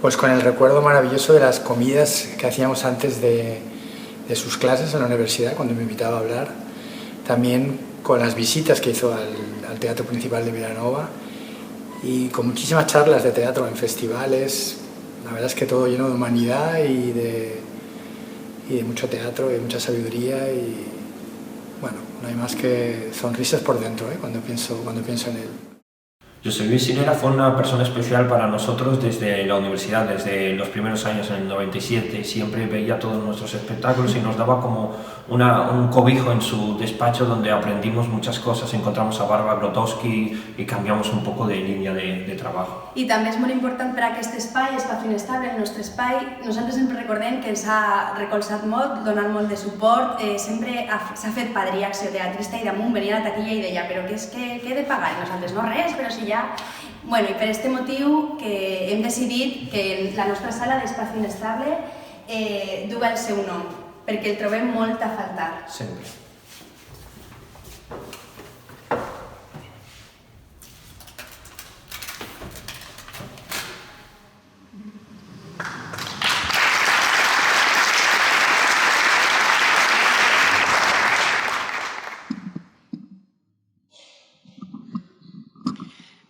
Pues con el recuerdo maravilloso de las comidas que hacíamos antes de sus clases en la universidad, cuando me invitaba a hablar, también con las visitas que hizo al Teatro Principal de Vilanova y con muchísimas charlas de teatro en festivales. La verdad es que todo lleno de humanidad y de mucho teatro y mucha sabiduría y bueno, no hay más que sonrisas por dentro cuando pienso en él. Josep Lluís Sirera fue una persona especial para nosotros desde la universidad, desde los primeros años, en el 97. Siempre veía todos nuestros espectáculos y nos daba como un cobijo en su despacho donde aprendimos muchas cosas, encontramos a Bárbara Grotowski y cambiamos un poco de línea de trabajo. I també és molt important per a aquest espai, Espacio Inestable, el nostre espai. Nosaltres sempre recordem que ens ha recolzat molt, donat molt de suport, sempre s'ha fet padrí acció teatrista i damunt venia a la taquilla i deia però què he de pagar? I nosaltres no res, però si ja... Bueno, i per aquest motiu que hem decidit que la nostra sala d'Espacio Inestable duga el seu nom, perquè el trobem molt a faltar. Sempre.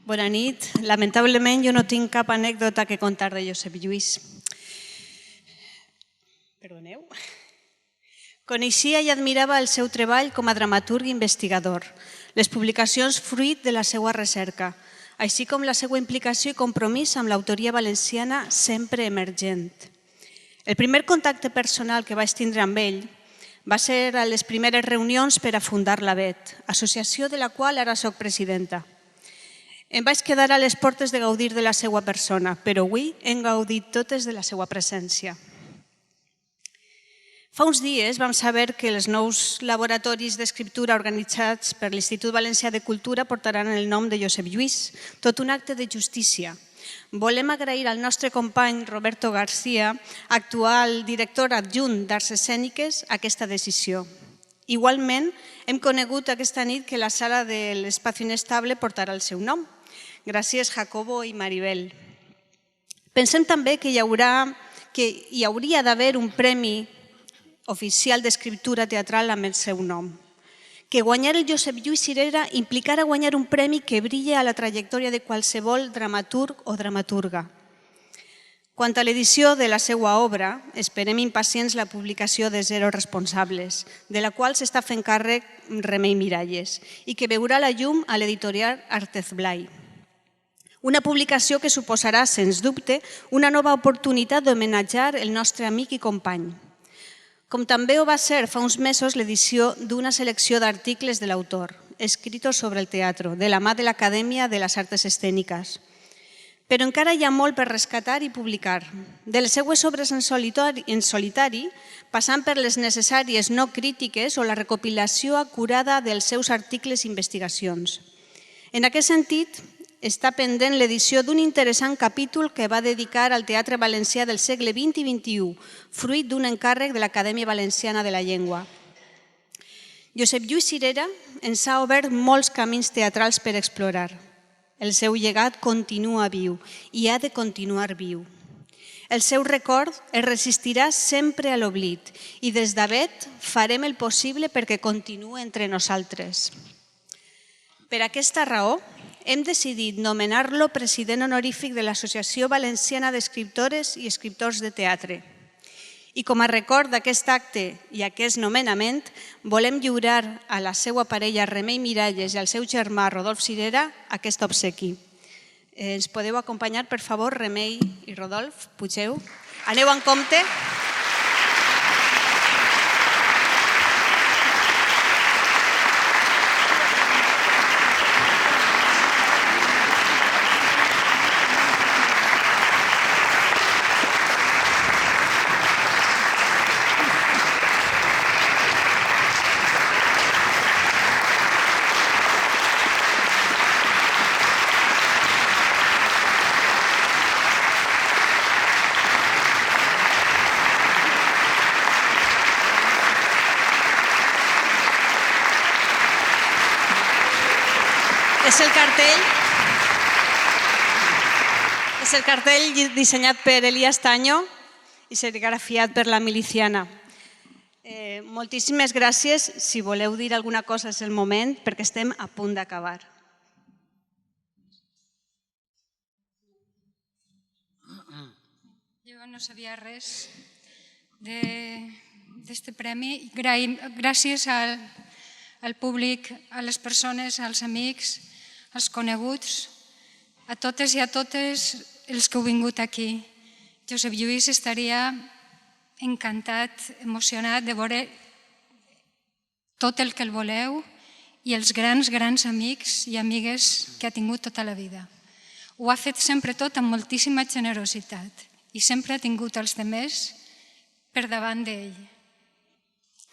Bona nit. Lamentablement jo no tinc cap anècdota que contar de Josep Lluís. Perdoneu. Coneixia i admirava el seu treball com a dramaturg i investigador, les publicacions fruit de la seva recerca, així com la seva implicació i compromís amb l'autoria valenciana sempre emergent. El primer contacte personal que vaig tindre amb ell va ser a les primeres reunions per a fundar la VET, associació de la qual ara soc presidenta. Em vaig quedar a les portes de gaudir de la seva persona, però avui hem gaudit totes de la seva presència. Fa uns dies vam saber que els nous laboratoris d'escriptura organitzats per l'Institut Valencià de Cultura portaran el nom de Josep Lluís, tot un acte de justícia. Volem agrair al nostre company Roberto García, actual director adjunt d'Arts Escèniques, aquesta decisió. Igualment, hem conegut aquesta nit que la sala de l'Espacio Inestable portarà el seu nom. Gràcies, Jacobo i Maribel. Pensem també que hi hauria d'haver un premi oficial d'escriptura teatral amb el seu nom. Que guanyar el Josep Lluís Sirera implicara guanyar un premi que brilla a la trajectòria de qualsevol dramaturg o dramaturga. Quant a l'edició de la seva obra, esperem impacients la publicació de Zero Responsables, de la qual s'està fent càrrec Remei Miralles i que veurà la llum a l'editorial Artez Blai. Una publicació que suposarà, sens dubte, una nova oportunitat d'homenatjar el nostre amic i company. Com també ho va ser fa uns mesos l'edició d'una selecció d'articles de l'autor, escritos sobre el teatre, de la mà de l'Acadèmia de les Arts Escèniques. Però encara hi ha molt per rescatar i publicar. De les seues obres en solitari, passant per les necessàries no crítiques o la recopilació acurada dels seus articles i investigacions. En aquest sentit, està pendent l'edició d'un interessant capítol que va dedicar al teatre valencià del segle XX i XXI, fruit d'un encàrrec de l'Acadèmia Valenciana de la Llengua. Josep Lluís Sirera ens ha obert molts camins teatrals per explorar. El seu llegat continua viu i ha de continuar viu. El seu record es resistirà sempre a l'oblit i des d'Avet farem el possible perquè continuï entre nosaltres. Per aquesta raó, hem decidit nomenar-lo president honorífic de l'Associació Valenciana d'Escriptores i Escriptors de Teatre. I com a record d'aquest acte i aquest nomenament, volem lliurar a la seva parella Remei Miralles i al seu germà Rodolf Sirera aquest obsequi. Ens podeu acompanyar, per favor, Remei i Rodolf? Pugeu. Aneu en compte. És el cartell dissenyat per Elías Taño i serigrafiat per la miliciana. Moltíssimes gràcies. Si voleu dir alguna cosa és el moment, perquè estem a punt d'acabar. Jo no sabia res d'aquest premi. Gràcies al públic, a les persones, als amics, als coneguts, a totes i a totes els que heu vingut aquí. Josep Lluís estaria encantat, emocionat de veure tot el que el voleu i els grans, grans amics i amigues que ha tingut tota la vida. Ho ha fet sempre tot amb moltíssima generositat i sempre ha tingut els demés per davant d'ell.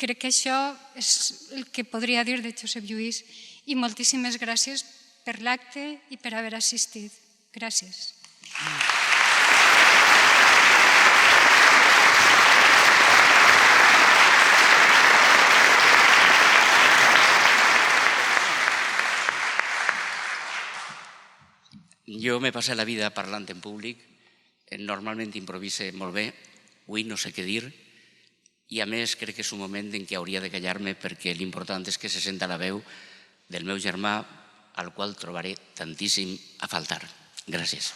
Crec que això és el que podria dir de Josep Lluís i moltíssimes gràcies per l'acte i per haver assistit. Gràcies. Jo m'he passat la vida parlant en públic, normalment improvise molt bé, avui no sé què dir, i a més crec que és un moment en què hauria de callar-me perquè l'important és que se senta la veu del meu germà, al qual trobaré tantíssim a faltar. Gràcies.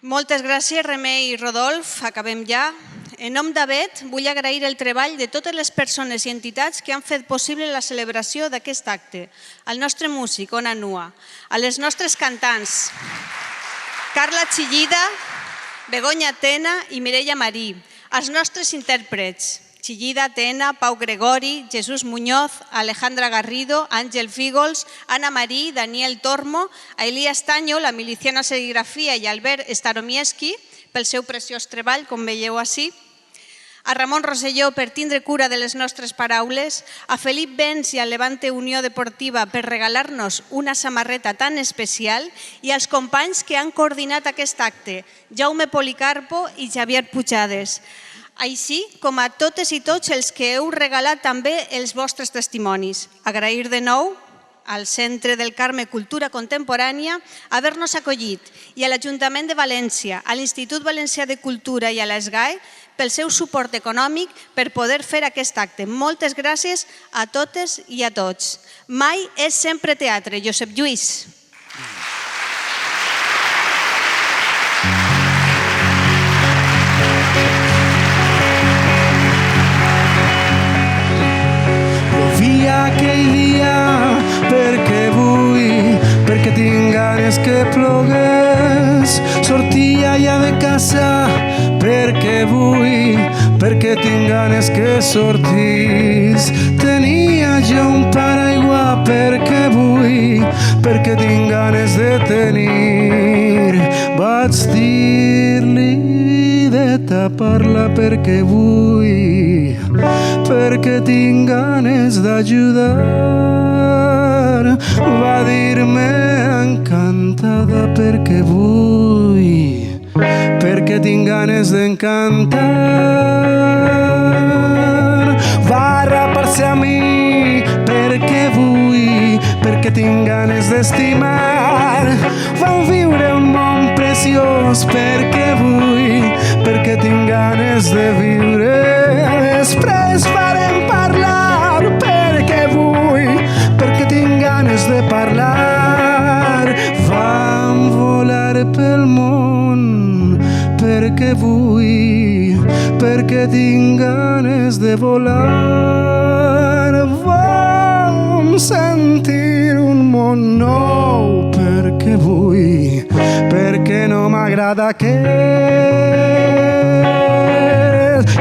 Moltes gràcies, Remei i Rodolf. Acabem ja. En nom d'Avet, vull agrair el treball de totes les persones i entitats que han fet possible la celebració d'aquest acte. Al nostre músic, Ona Nua, a les nostres cantants, Carla Chillida, Begoña Tena i Mireia Marí, als nostres intèrprets, Chillida, Tena, Pau Gregori, Jesús Muñoz, Alejandra Garrido, Àngel Fígols, Ana Marí, Daniel Tormo, a Elías Taño, la miliciana serigrafia i Albert Staromieski, pel seu preciós treball, com veieu ací, a Ramon Rosselló per tindre cura de les nostres paraules, a Felip Benz i a Levante Unió Deportiva per regalar-nos una samarreta tan especial i als companys que han coordinat aquest acte, Jaume Policarpo i Javier Pujades, així com a totes i tots els que heu regalat també els vostres testimonis. Agrair de nou al Centre del Carme Cultura Contemporània haver-nos acollit i a l'Ajuntament de València, a l'Institut Valencià de Cultura i a l'ESGAE pel seu suport econòmic per poder fer aquest acte. Moltes gràcies a totes i a tots. Mai és sempre teatre. Josep Lluís. Plovia aquell dia perquè vull, perquè tinc ganes que plogués. Sortia ja de casa perquè vull, perquè tinc ganes que sortís. Tenia jo un paraigua perquè vull, perquè tinc ganes de tenir. Vaig dir-li de tapar-la perquè vull, perquè tinc ganes d'ajudar. Va dir-me encantada perquè vull, perquè tinc ganes d'encantar. Va rapar-se a mi perquè vull, perquè tinc ganes d'estimar. Vam viure un món preciós perquè vull, perquè tinc ganes de viure. Després farem parlar perquè vull, perquè tinc ganes de parlar. Vam volar pel món perquè vull, perquè tinc ganes de volar. Vam sentir un món nou perquè vull, perquè no m'agrada aquest.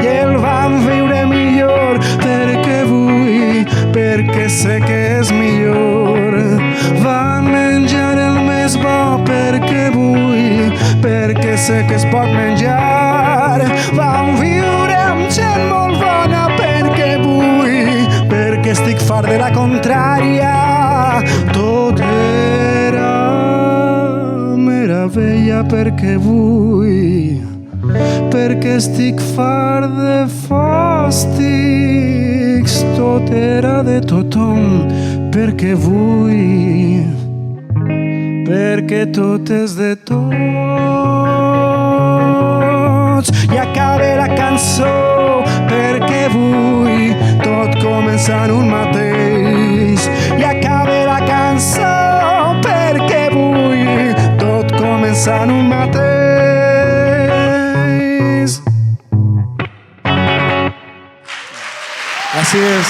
I el vam viure millor perquè vull, perquè sé que és millor. Van menjar el més bo perquè vull, perquè sé que es pot menjar. Vam viure amb gent molt bona perquè vull, perquè estic fart de la contrària. Tot era veia perquè vull, perquè estic fart de fàstics. Tot era de tothom, perquè vull, perquè tot és de tots. I acabe la cançó perquè vull, tot comença en un mateix. I acabe la cançó perquè vull, tot comença en un mateix. Gràcies.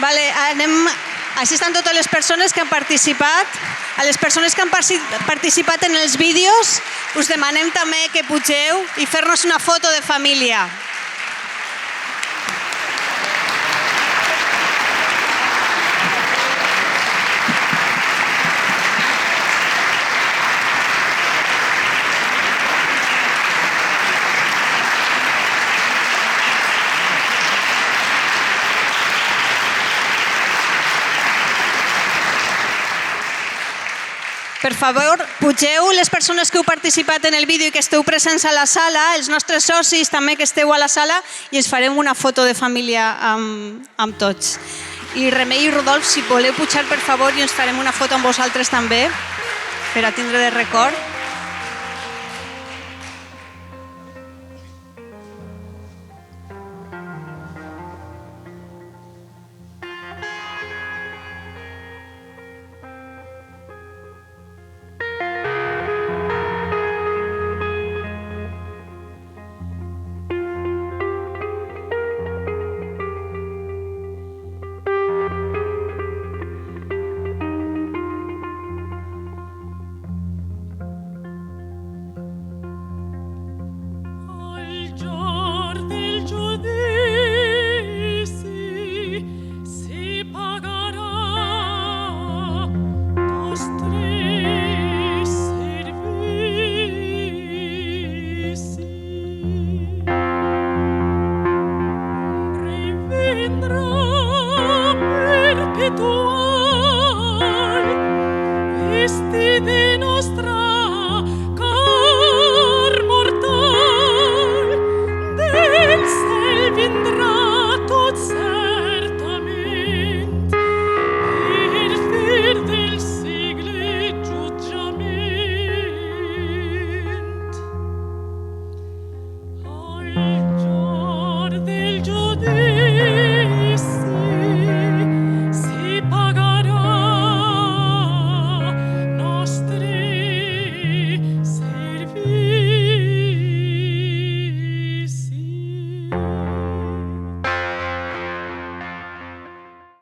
Vale, així estan totes les persones que han participat. A les persones que han participat en els vídeos us demanem també que pugeu i fer-nos una foto de família. Per favor, pugeu les persones que heu participat en el vídeo i que esteu presents a la sala, els nostres socis també que esteu a la sala, i ens farem una foto de família amb tots. I Remei i Rodolf, si voleu pujar, per favor, i ens farem una foto amb vosaltres també, per a tindre de record.